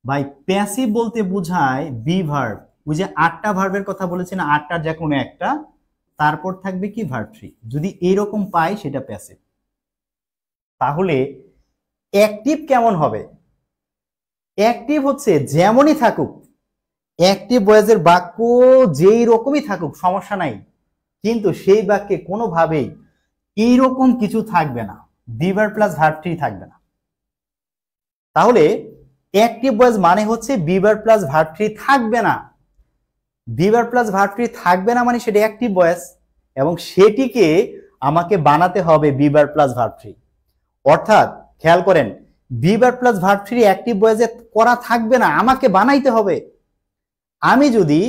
ভাই প্যাসিভ বলতে বোঝায় বি ভার্ব। ওই যে 8টা ভার্বের কথা বলেছি না, 8টার যে কোনো একটা, তারপর থাকবে কি ভার্ব 3, যদি এরকম পাই সেটা প্যাসিভ। তাহলে অ্যাক্টিভ কেমন হবে? অ্যাক্টিভ হচ্ছে যেমনই থাকুক, অ্যাক্টিভ ভয়েসের বাক্য যেই রকমই থাকুক সমস্যা নাই, কিন্তু সেই বাক্যে কোনোভাবেই এইরকম কিছু থাকবে না, বি ভার্ব প্লাস ভার্ব 3 থাকবে না। তাহলে অ্যাক্টিভ ভয়েস মানে হচ্ছে বি ভার্ব প্লাস ভার্ব 3 থাকবে না। বি ভার্ব প্লাস ভার্ব 3 থাকবে না মানে সেটা অ্যাক্টিভ ভয়েস, এবং সেটিকে আমাকে বানাতে হবে বি ভার্ব প্লাস ভার্ব 3। অর্থাৎ খেয়াল করেন, be verb plus verb 3 active ভয়েসে করা থাকবে না, আমাকে বানাইতে হবে। আমি যদি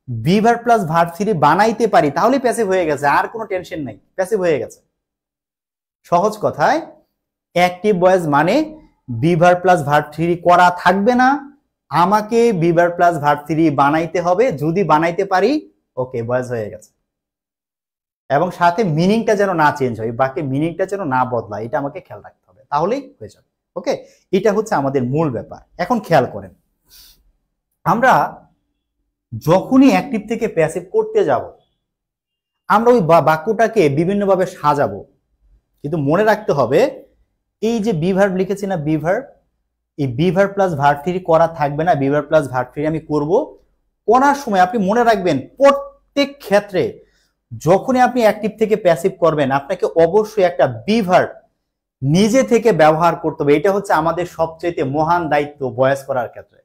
বি ভার্ব প্লাস ভার্ব 3 বানাইতে পারি তাহলে প্যাসিভ হয়ে গেছে, আর কোনো টেনশন নাই, প্যাসিভ হয়ে গেছে। সহজ কথায় অ্যাক্টিভ ভয়েস মানে বি ভার্ব প্লাস ভার্ব 3 করা থাকবে না, আমাকে বি ভার্ব প্লাস ভার্ব 3 বানাইতে হবে। যদি বানাইতে পারি ওকে, ভয়েস হয়ে গেছে। এবং সাথে মিনিংটা যেন না চেঞ্জ হয়, বাকি মিনিংটা যেন না বদলায়, এটা আমাকে খেয়াল রাখতে হবে, তাহলেই হয়ে যাবে। ওকে, এটা হচ্ছে আমাদের মূল ব্যাপার। এখন খেয়াল করেন, আমরা যখনই অ্যাক্টিভ থেকে প্যাসিভ করতে যাব, আমরা ওই বাক্যটাকে বিভিন্নভাবে সাজাবো, কিন্তু মনে রাখতে হবে এই যে বি ভার্ব লিখেছি না, বি ভার্ব, এই বি ভার্ব প্লাস ভার্ব 3 করা থাকবে না, বি ভার্ব প্লাস ভার্ব 3 আমি করব। করার সময় আপনি মনে রাখবেন প্রত্যেক ক্ষেত্রে যখনই আপনি অ্যাক্টিভ থেকে প্যাসিভ করবেন, আপনাকে অবশ্যই একটা বি ভার্ব নিজে থেকে ব্যবহার করতে হবে। এটা হচ্ছে আমাদের সবচেয়ে মহান দায়িত্ব ভয়েস করার ক্ষেত্রে,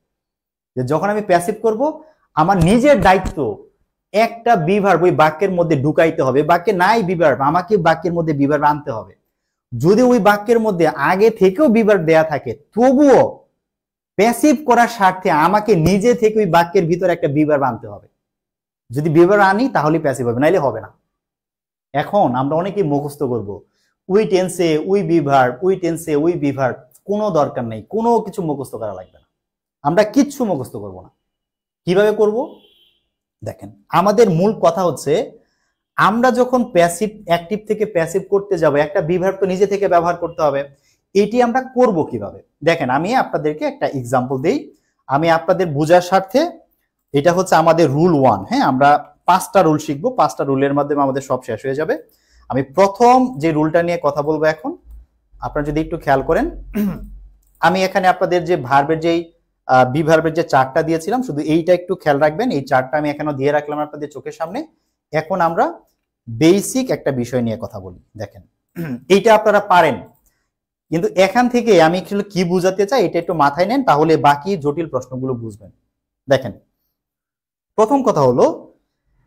যে যখন আমি প্যাসিভ করব আমার নিজের দায়িত্ব একটা বি ভার্ব ওই বাক্যের মধ্যে ঢুকাইতে হবে। বাক্যে নাই বি ভার্ব, আমাকে বাক্যের মধ্যে বি ভার্ব আনতে হবে। যদি ওই বাক্যের মধ্যে আগে থেকেও বি ভার্ব দেয়া থাকে, তবুও প্যাসিভ করার স্বার্থে আমাকে নিজে থেকে ওই বাক্যের ভিতরে একটা বি ভার্ব আনতে হবে। যদি বি ভার্ব আনি তাহলে প্যাসিভ হবে, নাইলে হবে না। এখন আমরা অনেকেই মুখস্থ করব, উই টেন্সে উই বি ভার্ব, উই টেন্সে উই বি ভার্ব। কোনো দরকার নেই, কোনো কিছু মুখস্থ করা লাগবে না, আমরা কিচ্ছু মুখস্থ করব না। কিভাবে করব দেখেন, আমাদের মূল কথা হচ্ছে আমরা যখন প্যাসিভ অ্যাক্টিভ থেকে প্যাসিভ করতে যাব, একটা বিভার্ব তো নিজে থেকে ব্যবহার করতে হবে। এটি আমরা করব কিভাবে দেখেন, আমি আপনাদেরকে একটা এক্সাম্পল দেই, আমি আপনাদের বোঝার স্বার্থে। এটা হচ্ছে আমাদের রুল 1। হ্যাঁ, আমরা 5টা রুল শিখবো, 5টা রুলের মাধ্যমে আমাদের সব শেষ হয়ে যাবে। আমি প্রথম যে রুলটা নিয়ে কথা বলবো এখন, আপনারা যদি একটু খেয়াল করেন, আমি এখানে আপনাদের যে ভার্বের যেই বিভার্বের যে চার্টটা দিয়েছিলাম, শুধু এইটা একটু খেয়াল রাখবেন। এই চার্টটা আমি এখানে দিয়ে রাখলাম আপনাদের চোখের সামনে। এখন আমরা বেসিক একটা বিষয় নিয়ে কথা বলি। দেখেন, এইটা আপনারা পারেন, কিন্তু এখান থেকে আমি কি বুঝাতে চাই এটা একটু মাথায় নেন, তাহলে বাকি জটিল প্রশ্নগুলো বুঝবেন। দেখেন, প্রথম কথা হলো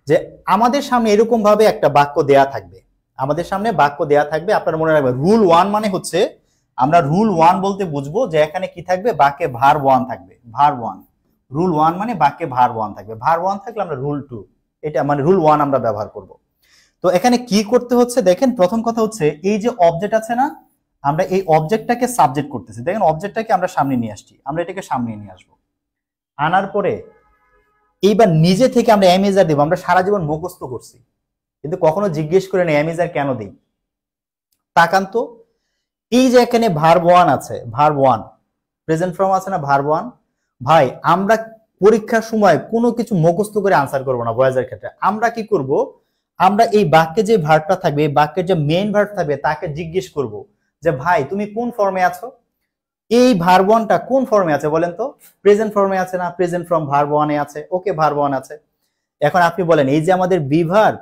যে আমাদের সামনে এরকম ভাবে একটা বাক্য দেয়া থাকবে, আমাদের সামনে বাক্য দেয়া থাকবে। আপনারা মনে রাখবেন, রুল 1 মানে হচ্ছে, আমরা রুল 1 বলতে বুঝবো যে এখানে কি থাকবে, বাক্যে ভার্ব 1 থাকবে, ভার্ব 1। রুল 1 মানে বাক্যে ভার্ব 1 থাকবে, ভার্ব 1 থাকলে আমরা রুল 2, এটা মানে রুল 1 আমরা ব্যবহার করব। তো এখানে কি করতে হচ্ছে দেখেন, প্রথম কথা হচ্ছে এই যে অবজেক্ট আছে না, আমরা এই অবজেক্টটাকে সাবজেক্ট করতেছি। দেখেন, অবজেক্টটাকে আমরা সামনে নিয়ে আসছি, আমরা এটাকে সামনে নিয়ে আসবো, আনার পরে এইবার নিজে থেকে আমরা অ্যামিজার দেব। আমরা সারা জীবন মুখস্থ করছি, কিন্তু কখনো জিজ্ঞেস করে না অ্যামিজার কেন দেই। তাকান তো, এই যে এখানে ভার্ব 1 আছে, ভার্ব 1 প্রেজেন্ট ফর্ম আছে না, ভার্ব 1। ভাই, আমরা পরীক্ষার সময় কোনো কিছু মুখস্থ করে আনসার করব না। ভয়েসের ক্ষেত্রে আমরা কি করব, আমরা এই বাক্যে যে ভার্বটা থাকবে, এই বাক্যের যে মেইন ভার্ব থাকবে, তাকে জিজ্ঞেস করব যে ভাই তুমি কোন ফর্মে আছো, এই ভার্ব 1টা কোন ফর্মে আছে বলেন তো। প্রেজেন্ট ফর্মে আছে না, প্রেজেন্ট ফর্ম ভার্ব 1 এ আছে, ওকে ভার্ব 1 আছে। এখন আপনি বলেন, এই যে আমাদের বি ভার্ব,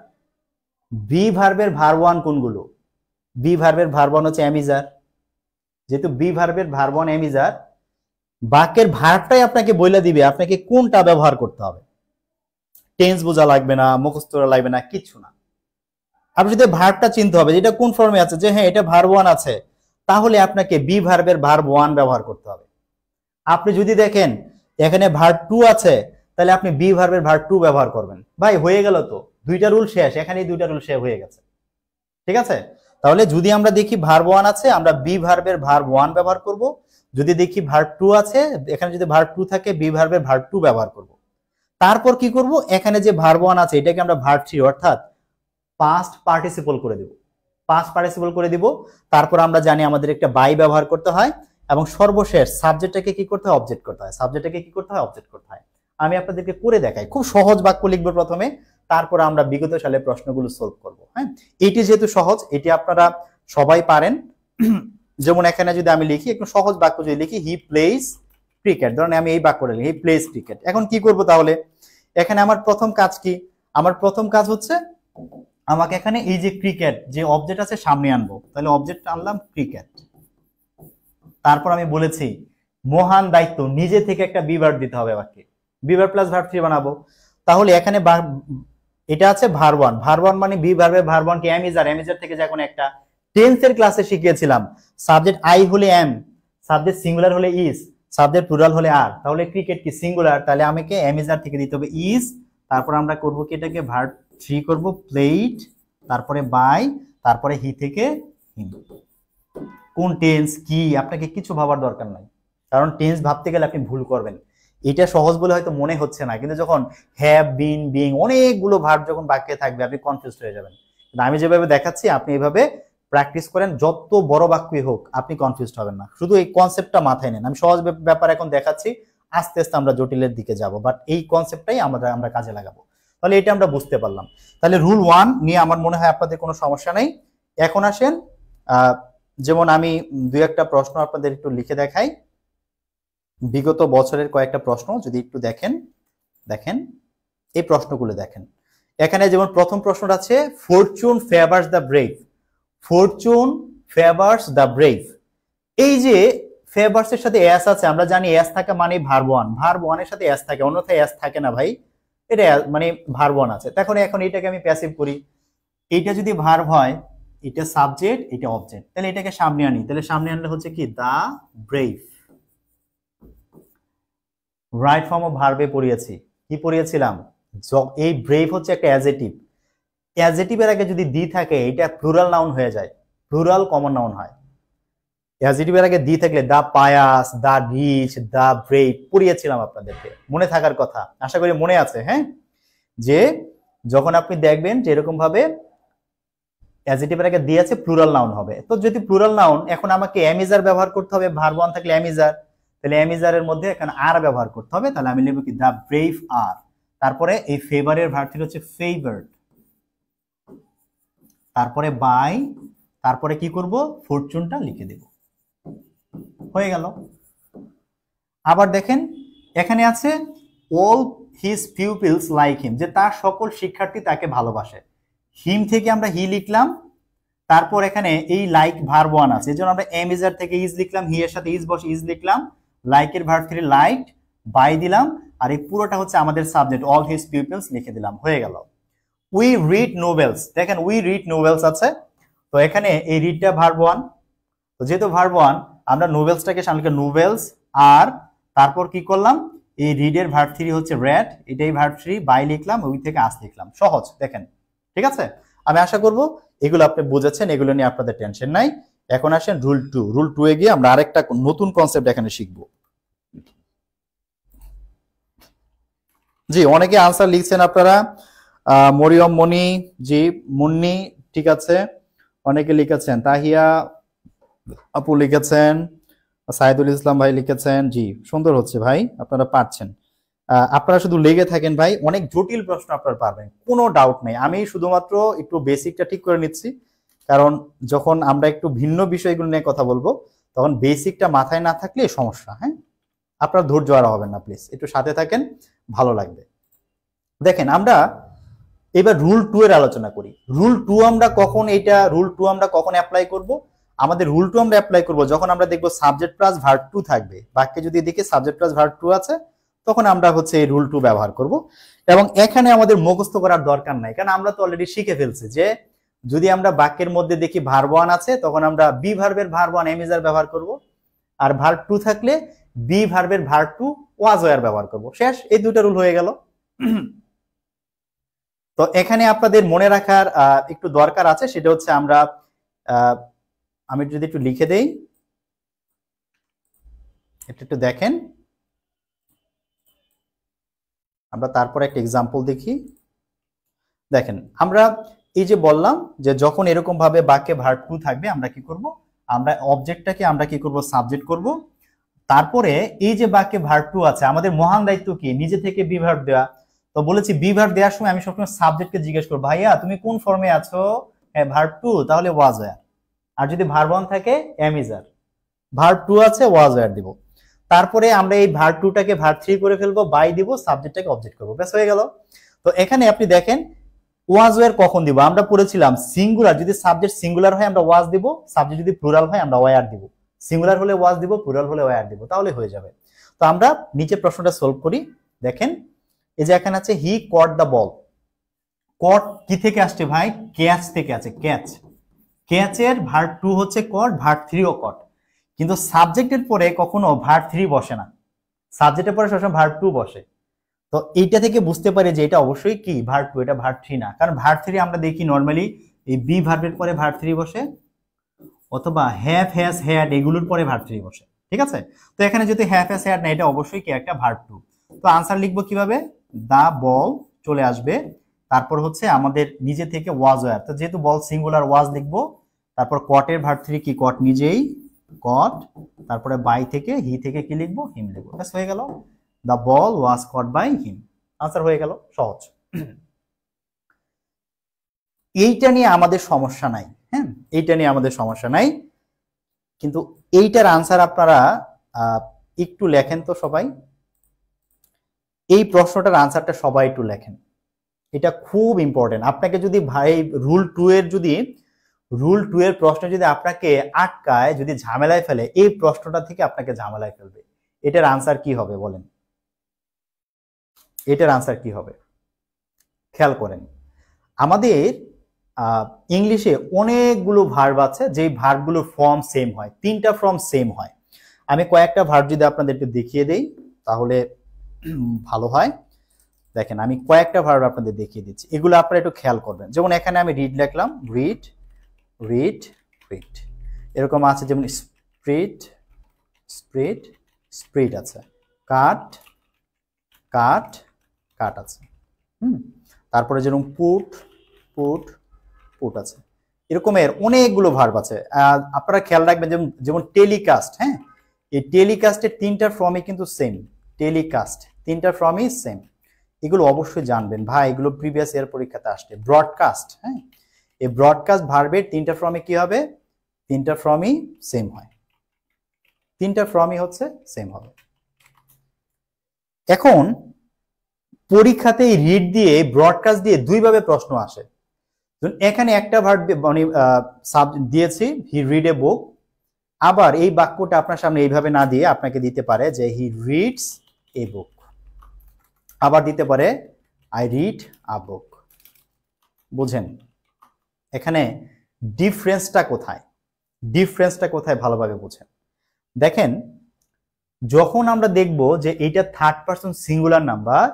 বি ভার্বের ভার্ব 1 কোনগুলো, বি ভার্বের ভার্ব 1 হচ্ছে অ্যামিজার। যেহেতু বি ভার্বের ভার্ব 1 অ্যামিজার, বাক্যের ভার্বটাই আপনাকে বলে দিবে আপনাকে কোনটা ব্যবহার করতে হবে। টেন্স বোঝা লাগবে না, মুখস্থ করা লাগবে না, কিচ্ছু না। আপনি যদি ভার্বটা চিনতে হবে এটা কোন ফর্মে আছে, যে হ্যাঁ এটা ভার্ব 1 আছে, তাহলে আপনাকে বি ভার্বের ভার্ব 1 ব্যবহার করতে হবে। আপনি যদি দেখেন এখানে ভার্ব 2 আছে, তাহলে আপনি বি ভার্বের ভার্ব 2 ব্যবহার করবেন। ভাই হয়ে গেল তো, দুইটা রুল শেষ, এখানেই দুইটা রুল শেষ হয়ে গেছে। ঠিক আছে, তাহলে যদি আমরা দেখি ভার্ব 1 আছে, আমরা বি ভার্বের ভার্ব 1 ব্যবহার করব। যদি দেখি ভার্ব 2 আছে, এখানে যদি ভার্ব 2 থাকে, বি ভার্বের ভার্ব 2 ব্যবহার করব। তারপর কি করব, এখানে যে ভার্ব 1 আছে এটাকে আমরা ভার্ব 3 অর্থাৎ পাস্ট পার্টিসিপল করে দেব, পাস্ট পার্টিসিপল করে দিব। তারপর আমরা জানি আমাদের একটা বাই ব্যবহার করতে হয়, এবং সর্বশেষ সাবজেক্টটাকে কি করতে হয়, অবজেক্ট করতে হয়। সাবজেক্টটাকে কি করতে হয়, অবজেক্ট করতে হয়। আমি আপনাদেরকে করে দেখাই, খুব সহজ বাক্য লিখবো প্রথমে, তারপর আমরা বিগত সালের প্রশ্নগুলো সলভ করব। হ্যাঁ, এটি যেহেতু সহজ, এটি আপনারা সবাই পারেন। যেমন এখানে যদি আমি লিখি, একটু সহজ বাক্য যদি লিখি, হি প্লেস ক্রিকেট, ধরেন আমি এই বাক্যটা লিখি, হি প্লেস ক্রিকেট। এখন কি করব তাহলে, এখানে আমার প্রথম কাজ কি, আমার প্রথম কাজ হচ্ছে আমাকে এখানে এই যে ক্রিকেট যে অবজেক্ট আছে সামনে আনবো, তাহলে অবজেক্ট আনলাম ক্রিকেট। তারপর আমি বলেছি মহান দায়িত্ব, নিজে থেকে একটা বি ভার্ব দিতে হবে বাক্যে, বি ভার্ব প্লাস ভার্ব 3 বানাবো। তাহলে এখানে এটা আছে ভার্ব 1, ভার্ব 1 মানে বি ভার্বের ভার্ব 1 কি অ্যামিজার, অ্যামিজার থেকে যখন একটা টেন্সের ক্লাসে শিখিয়েছিলাম, সাবজেক্ট আই হলে এম, সাবজেক্ট সিঙ্গুলার হলে ইজ, সাবজেক্ট প্লুরাল হলে আর। তাহলে ক্রিকেট কি সিঙ্গুলার, তাহলে আমাকে অ্যামিজার থেকে দিতে হবে ইজ। তারপর আমরা করব কি, এটাকে ভার্ব 3 করব, প্লেড, তারপরে বাই, তারপরে হি থেকে হিম। কোন টেন্স কি আপনাকে কিছু ভাবার দরকার নাই, কারণ টেন্স ভাবতে গেলে আপনি ভুল করবেন। এটা সহজ বলে হয়তো মনে হচ্ছে না, কিন্তু যখন হ্যাভ, বিন, বিং অনেকগুলো ভার্ব যখন বাক্যে থাকবে আপনি কনফিউজ হয়ে যাবেন। কিন্তু আমি যেভাবে দেখাচ্ছি আপনি এভাবে প্র্যাকটিস করেন, যত বড় বাক্যই হোক আপনি কনফিউজ হবেন না। শুধু এই কনসেপ্টটা মাথায় নেন, আমি সহজ ব্যাপার এখন দেখাচ্ছি, আস্তে আস্তে আমরা জটিলের দিকে যাব, বাট এই কনসেপ্টটাই আমরা কাজে লাগাবো। তাহলে এটা আমরা বুঝতে পারলাম। তাহলে রুল 1 নিয়ে আমার মনে হয় আপনাদের কোনো সমস্যা নেই। এখন আসেন, যেমন আমি দুই একটা প্রশ্ন আপনাদের একটু লিখে দেখাই, বিগত বছরের কয়েকটা প্রশ্ন যদি একটু দেখেন, দেখেন এই প্রশ্নগুলো দেখেন। এখানে যেমন প্রথম প্রশ্নটা আছে, Fortune favours the brave, Fortune favours the brave. এই যে ফেভার্স এর সাথে এস আছে, আমরা জানি এস থাকে মানে ভার্ব 1, ভার্ব 1 এর সাথে এস থাকে, অন্যথায় এস থাকে না ভাই, এটা মানে ভার্ব 1 আছে। এখন এটাকে আমি প্যাসিভ করি, এইটা যদি ভার্ব হয়, এটা সাবজেক্ট, এটা অবজেক্ট, তাহলে এটাকে সামনে আনি, তাহলে সামনে আনলে হচ্ছে কি দা ব্রেভ। রাইট ফর্ম অফ ভার্বে পড়িয়েছি, কি পড়িয়েছিলাম, এই ব্রেভ হচ্ছে একটা অ্যাডজেক্টিভ, অ্যাডজেটিভের আগে যদি দি থাকে এটা প্লুরাল নাউন হয়ে যায়, প্লুরাল কমন নাউন হয়। অ্যাডজেটিভের আগে দি থাকলে the pious, the rich, the brave পড়িয়েছিলাম আপনাদেরকে, মনে থাকার কথা, আশা করি মনে আছে। হ্যাঁ, যে যখন আপনি দেখবেন যে এরকম ভাবে অ্যাডজেটিভের আগে দি আছে প্লুরাল নাউন হবে। তো যদি প্লুরাল নাউন, এখন আমাকে অ্যামিজার ব্যবহার করতে হবে, ভার্ব ওয়ান থাকলে অ্যামিজার, তাহলে অ্যামিজারের মধ্যে এখানে আর ব্যবহার করতে হবে, তাহলে আমি লিখব কি দা ব্রেভ আর। তারপরে এই ফেভারের ভার্ব ছিল হচ্ছে ফেভারড, তারপরে বাই, তারপরে কি করব ফরচুনটা লিখে দেব, হয়ে গেল। আবার দেখেন এখানে আছে all his pupils like him, যে তার সকল শিক্ষার্থী তাকে ভালোবাসে। হিম থেকে আমরা হি লিখলাম, তারপর এখানে এই লাইক ভার্ব ওয়ান আছে, এজন্য আমরা এম ইজার থেকে ইজ লিখলাম, হি এর সাথে ইজ বসে ইজ লিখলাম, লাইকের ভার্ব থ্রি লাইক, বাই দিলাম, আর এই পুরোটা হচ্ছে আমাদের সাবজেক্ট অল হিজ পিউপিলস লিখে দিলাম, হয়ে গেল। উই রিড নোভেলস, দেখেন উই রিড নোভেলস আছে, তো এখানে এই রিডটা ভার্ব ওয়ান, তো যেহেতু ভার্ব ওয়ান আমরা নোভেলসটাকে সামনে নোভেলস, আর তারপর কি করলাম এই রিডের ভার্ব থ্রি হচ্ছে রেড, এটাই ভার্ব থ্রি, বাই লিখলাম, ওই থেকে আস লিখলাম, সহজ দেখেন। ঠিক আছে, আমি আশা করব এগুলো আপনি বুঝেছেন, এগুলো নিয়ে আপনাদের টেনশন নাই। এখন আসেন রুল টু। রুল টু এ গিয়ে আমরা আরেকটা নতুন কনসেপ্ট এখানে শিখবো। জি, অনেকে আনসার লিখছেন আপনারা, মরিয়ম মনি, জি মুন্নি, ঠিক আছে, অনেকে লিখেছেন, তাহিয়া আপু লিখেছেন, সাইদুল ইসলাম ভাই লিখেছেন, জি সুন্দর হচ্ছে ভাই, আপনারা পারছেন। আপনারা শুধু লেগে থাকেন ভাই, অনেক জটিল প্রশ্ন আপনারা পারবেন, কোনো ডাউট নেই। আমি শুধুমাত্র একটু বেসিকটা ঠিক করে নিচ্ছি, কারণ যখন আমরা একটু ভিন্ন বিষয়গুলো নিয়ে কথা বলবো তখন বেসিকটা মাথায় না থাকলে সমস্যা। হ্যাঁ, আপনারা ধৈর্য হারা হবেন না, প্লিজ একটু সাথে থাকেন, ভালো লাগবে। দেখেন আমরা এবার রুল টু এর আলোচনা করি। রুল টু আমরা কখন অ্যাপ্লাই করব? আমাদের রুল টু আমরা অ্যাপ্লাই করব যখন আমরা দেখবো সাবজেক্ট প্লাস ভার্ব টু থাকবে, বাক্যে যদি দেখি সাবজেক্ট প্লাস ভার্ব টু আছে, তখন আমরা হচ্ছে এই রুল টু ব্যবহার করব। এবং এখানে আমাদের মুখস্থ করার দরকার নাই, কারণ আমরা তো অলরেডি শিখে ফেলছি যে যদি আমরা বাক্যের মধ্যে দেখি ভার্ব ওয়ান আছে, তখন আমরা বি ভার্বের ভার্ব ওয়ান এমিজার ব্যবহার করব, আর ভার্ব টু থাকলে বি ভার্বের ভার্ব টু ওয়াজ ওয়ার ব্যবহার করব। শেষ, এই দুটো রুল হয়ে গেল। তো এখানে আপনাদের মনে রাখার একটু দরকার আছে, সেটা হচ্ছে আমরা আমি যদি একটু লিখে দেই, একটু দেখেন, আমরা তারপর একটা এক্সাম্পল দেখি। দেখেন আমরা এই যে বললাম যে যখন এরকম ভাবে বাক্যে ভার্ব টু থাকবে আমরা কি করব, আমরা অবজেক্টটাকে আমরা কি করব সাবজেক্ট করব। তারপরে এই যে বাক্যে ভার্ব টু আছে, আমাদের মহান দায়িত্ব কি নিজে থেকে বি ভার্ব দেওয়া। তো বলেছি বি ভার্ব দেওয়ার সময় আমি সবসময় সাবজেক্টকে জিজ্ঞেস করব, ভাইয়া তুমি কোন ফর্মে আছো? হ্যাঁ ভার্ব টু, তাহলে ওয়াজ ওয়্যার। আর যদি ভার্ব ওয়ান থাকে এমিজার, ভার্ব টু আছে ওয়াজ ওয়্যার দিব। তারপরে আমরা এই ভার্ব টুটাকে ভার্ব থ্রি করে ফেলবো, বাই দিব, সাবজেক্টটাকে অবজেক্ট করবো, ব্যাস হয়ে গেল। তো এখানে আপনি দেখেন ওয়াজ ওয়্যার কখন দিব, আমরা পড়েছিলাম সিঙ্গুলার, যদি সাবজেক্ট সিঙ্গুলার হয় আমরা ওয়াজ দিব, সাবজেক্ট যদি প্লুরাল হয় আমরা ওয়্যার দিব। সিঙ্গুলার হলে ওয়াজ দিব, প্লুরাল হলে ওয়্যার দিব, তাহলে হয়ে যাবে। তো আমরা নিচে প্রশ্নটা সলভ করি। দেখেন এই যে এখানে আছে হি কট দ্য বল। কট কি থেকে আসছে ভাই? ক্যাচ থেকে আছে, ক্যাচ। ক্যাচের ভার্ব টু হচ্ছে কট, ভার্ব থ্রিও কট, কিন্তু সাবজেক্টের পরে কখনো ভার্ব থ্রি বসে না, সাবজেক্টের পরে সবসময় ভার্ব টু বসে। তো এইটা থেকে বুঝতে পারি যে এটা অবশ্যই কি ভার্ব টু, এটা ভার্ব থ্রি না। কারণ ভার্ব থ্রি আমরা দেখি নর্মালি এই বি ভার্বের পরে ভার্ব থ্রি বসে, অথবা হ্যাভ, হ্যাজ, হ্যাড এগুলোর পরে ভার্ব থ্রি বসে। ঠিক আছে, তো এখানে যদি হ্যাভ, হ্যাজ, হ্যাড না, এটা অবশ্যই কি একটা ভার্ব টু। তো আনসার লিখবো কিভাবে? দা বল চলে আসবে, তারপর হচ্ছে আমাদের নিজে থেকে ওয়াজ ওয়্যার, তো যেহেতু বল সিঙ্গুলার ওয়াজ লিখবো, তারপর কটের ভার্ব থ্রি কি কট নিজেই কট, তারপরে বাই থেকে হি থেকে কি লিখবো? হিম লিখবো, ব্যাস হয়ে গেল। The ball was caught by him, answer হয়ে গেল, সহজ। এইটা নিয়ে আমাদের সমস্যা নাই, হ্যাঁ এইটা নিয়ে আমাদের সমস্যা নাই, কিন্তু এইটার আনসার আপনারা একটু লেখেন তো সবাই, এই প্রশ্নটার আনসারটা সবাই একটু লেখেন, এটা খুব ইম্পর্টেন্ট। আপনাকে যদি ভাই রুল টু এর প্রশ্ন যদি আপনাকে আটকায়, যদি ঝামেলায় ফেলে, এই প্রশ্নটা থেকে আপনাকে ঝামেলায় ফেলবে। এটার আনসার কি হবে বলেন? এটার আনসার কি হবে খেয়াল করেন। আমাদের ইংলিশে অনেকগুলো ভার্ব আছে, যেই ভার্বগুলোর ফর্ম সেম হয়, তিনটা ফর্ম সেম হয়। আমি কয়েকটা ভার্ব যদি আপনাদের একটু দেখিয়ে দেই তাহলে ভালো হয়। দেখেন আমি কয়েকটা ভার্ব আপনাদের দেখিয়ে দিচ্ছি, এগুলো আপনারা একটু খেয়াল করবেন। যেমন এখানে আমি রিড লিখলাম, রিড রিড রিড, এরকম আছে যেমন স্প্রিট স্প্রিট স্প্রিট আছে, কাট কাট কাট আছে। তারপরে যেরকম পুট পুট পুট আছে, এরকমের অনেকগুলো ভার্ব আছে। আপনারা খেয়াল রাখবেন যেমন টেলিকাস্ট, হ্যাঁ, এই টেলিকাস্টের তিনটার ফর্মই কিন্তু সেম, টেলিকাস্ট তিনটার ফর্মই সেম, এগুলো অবশ্যই জানবেন ভাই, এগুলো প্রিভিয়াস ইয়ার পরীক্ষাতে আসছে। ব্রডকাস্ট, হ্যাঁ, এই ব্রডকাস্ট ভার্বের তিনটা ফর্মে কি হবে, তিনটা ফর্মই সেম হয়, তিনটা ফর্মই হচ্ছে সেম হবে। এখন পরীক্ষাতে রিড দিয়ে ব্রডকাস্ট দিয়ে দুইভাবে প্রশ্ন আসে। এখানে একটা ভার্ব মানে দিয়েছি, হি রিড এ বুক, আবার এই বাক্যটা আপনার সামনে এইভাবে না দিয়ে আপনাকে দিতে পারে যে হি রিডস এ বুক, আবার দিতে পারে আই রিড আ বুক। বুঝেন এখানে ডিফারেন্সটা কোথায়, ডিফারেন্সটা কোথায় ভালোভাবে বুঝেন। দেখেন যখন আমরা দেখব যে এটা থার্ড পারসন সিঙ্গুলার নাম্বার,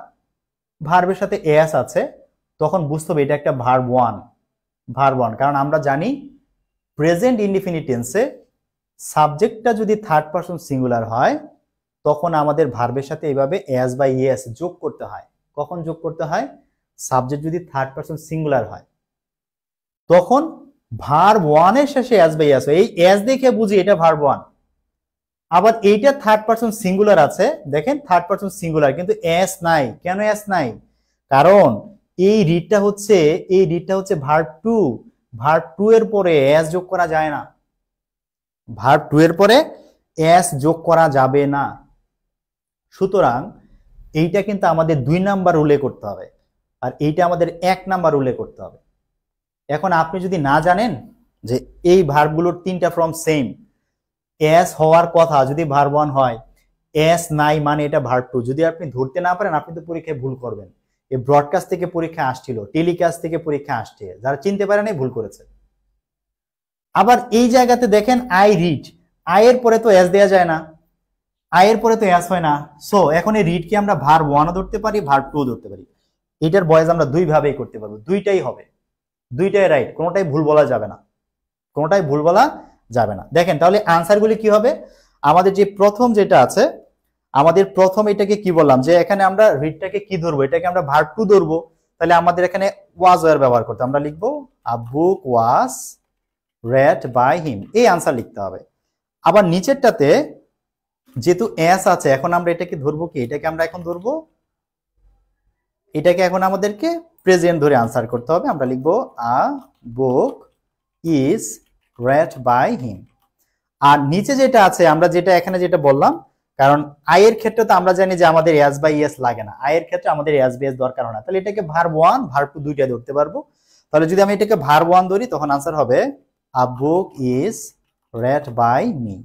ভার্বের সাথে এস আছে, তখন বুঝতে হবে এটা একটা ভার্ব ওয়ান, ভার্ব ওয়ান। কারণ আমরা জানি প্রেজেন্ট ইনডিফিনিট টেন্সে সাবজেক্টটা যদি থার্ড পারসন সিঙ্গুলার হয় তখন আমাদের ভার্বের সাথে এইভাবে এস বা ইএস যোগ করতে হয়। কখন যোগ করতে হয়, সাবজেক্ট যদি থার্ড পারসন সিঙ্গুলার হয় তখন ভার্ব ওয়ানের শেষে এস বা ইএস, এই এস দেখে বুঝি এটা ভার্ব ওয়ান। আবার এইটা থার্ড পারসন সিঙ্গুলার আছে, দেখেন থার্ড পারসন সিঙ্গুলার কিন্তু এস নাই। কেন এস নাই, কারণ এই রিডটা হচ্ছে ভার্ব টু, ভার্ব টু এর পরে এস যোগ করা যায় না, ভার্ব টু এর পরে এস যোগ করা যাবে না। সুতরাং এইটা কিন্তু আমাদের 2 নাম্বার রুলে করতে হবে, আর এইটা আমাদের 1 নাম্বার রুলে করতে হবে। এখন আপনি যদি না জানেন যে এই ভার্বগুলোর তিনটা ফর্ম সেম, এস হওয়ার কথা যদি ভার্ব ওয়ান হয়, এস নাই মানে এটা ভার্ব টু, যদি আপনি ধরতে না পারেন আপনি তো পরীক্ষায় ভুল করবেন। এই ব্রডকাস্ট থেকে পরীক্ষা আসছিল, টেলিকাস্ট থেকে পরীক্ষা আসছে, যারা চিনতে পারেন ভুল করেছে। আবার এই জায়গাতে দেখেন আই রিড, আয়ের পরে তো এস দেয়া যায় না, আয়ের পরে তো এস হয় না। সো এখন এই রিড কি আমরা ভার্ব ওয়ানও ধরতে পারি, ভার্ব টু ধরতে পারি। এটার বয়েজ আমরা দুই ভাবেই করতে পারবো, দুইটাই হবে, দুইটাই রাইট, কোনোটাই ভুল বলা যাবে না, কোনোটাই ভুল বলা যাবে না। দেখেন তাহলে আনসারগুলি কি হবে, আমাদের যে প্রথম যেটা আছে, আমাদের প্রথম এটাকে কি বললাম যে এখানে আমরা রিডটাকে কি ধরবো, এটাকে আমরা ভার্ব টু ধরবো, তাহলে আমাদের এখানে ওয়াজ ওয়ার ব্যবহার করতে, আমরা লিখবো a book was read by him, এই আনসার লিখতে হবে। আবার নিচেরটাতে যেহেতু এস আছে, এখন আমরা এটাকে ধরবো কি, এটাকে আমরা এখন ধরবো, এটাকে এখন আমাদেরকে প্রেজেন্ট ধরে আনসার করতে হবে। আমরা লিখবো a book is read by him। আর নিচে যেটা আছে, আমরা যেটা এখানে যেটা বললাম, কারণ আয়ের ক্ষেত্রে তো আমরা জানি যে আমাদের এস বাই এস লাগে না, আয়ের ক্ষেত্রে আমাদের এস বাই এস দরকার হয় না, তাহলে এটাকে ভার্ব ওয়ান ভার্ব টু দুইটা ধরতে পারবো। তাহলে যদি আমি এটাকে ভার্ব ওয়ান ধরি তখন আনসার হবে a book is read by me।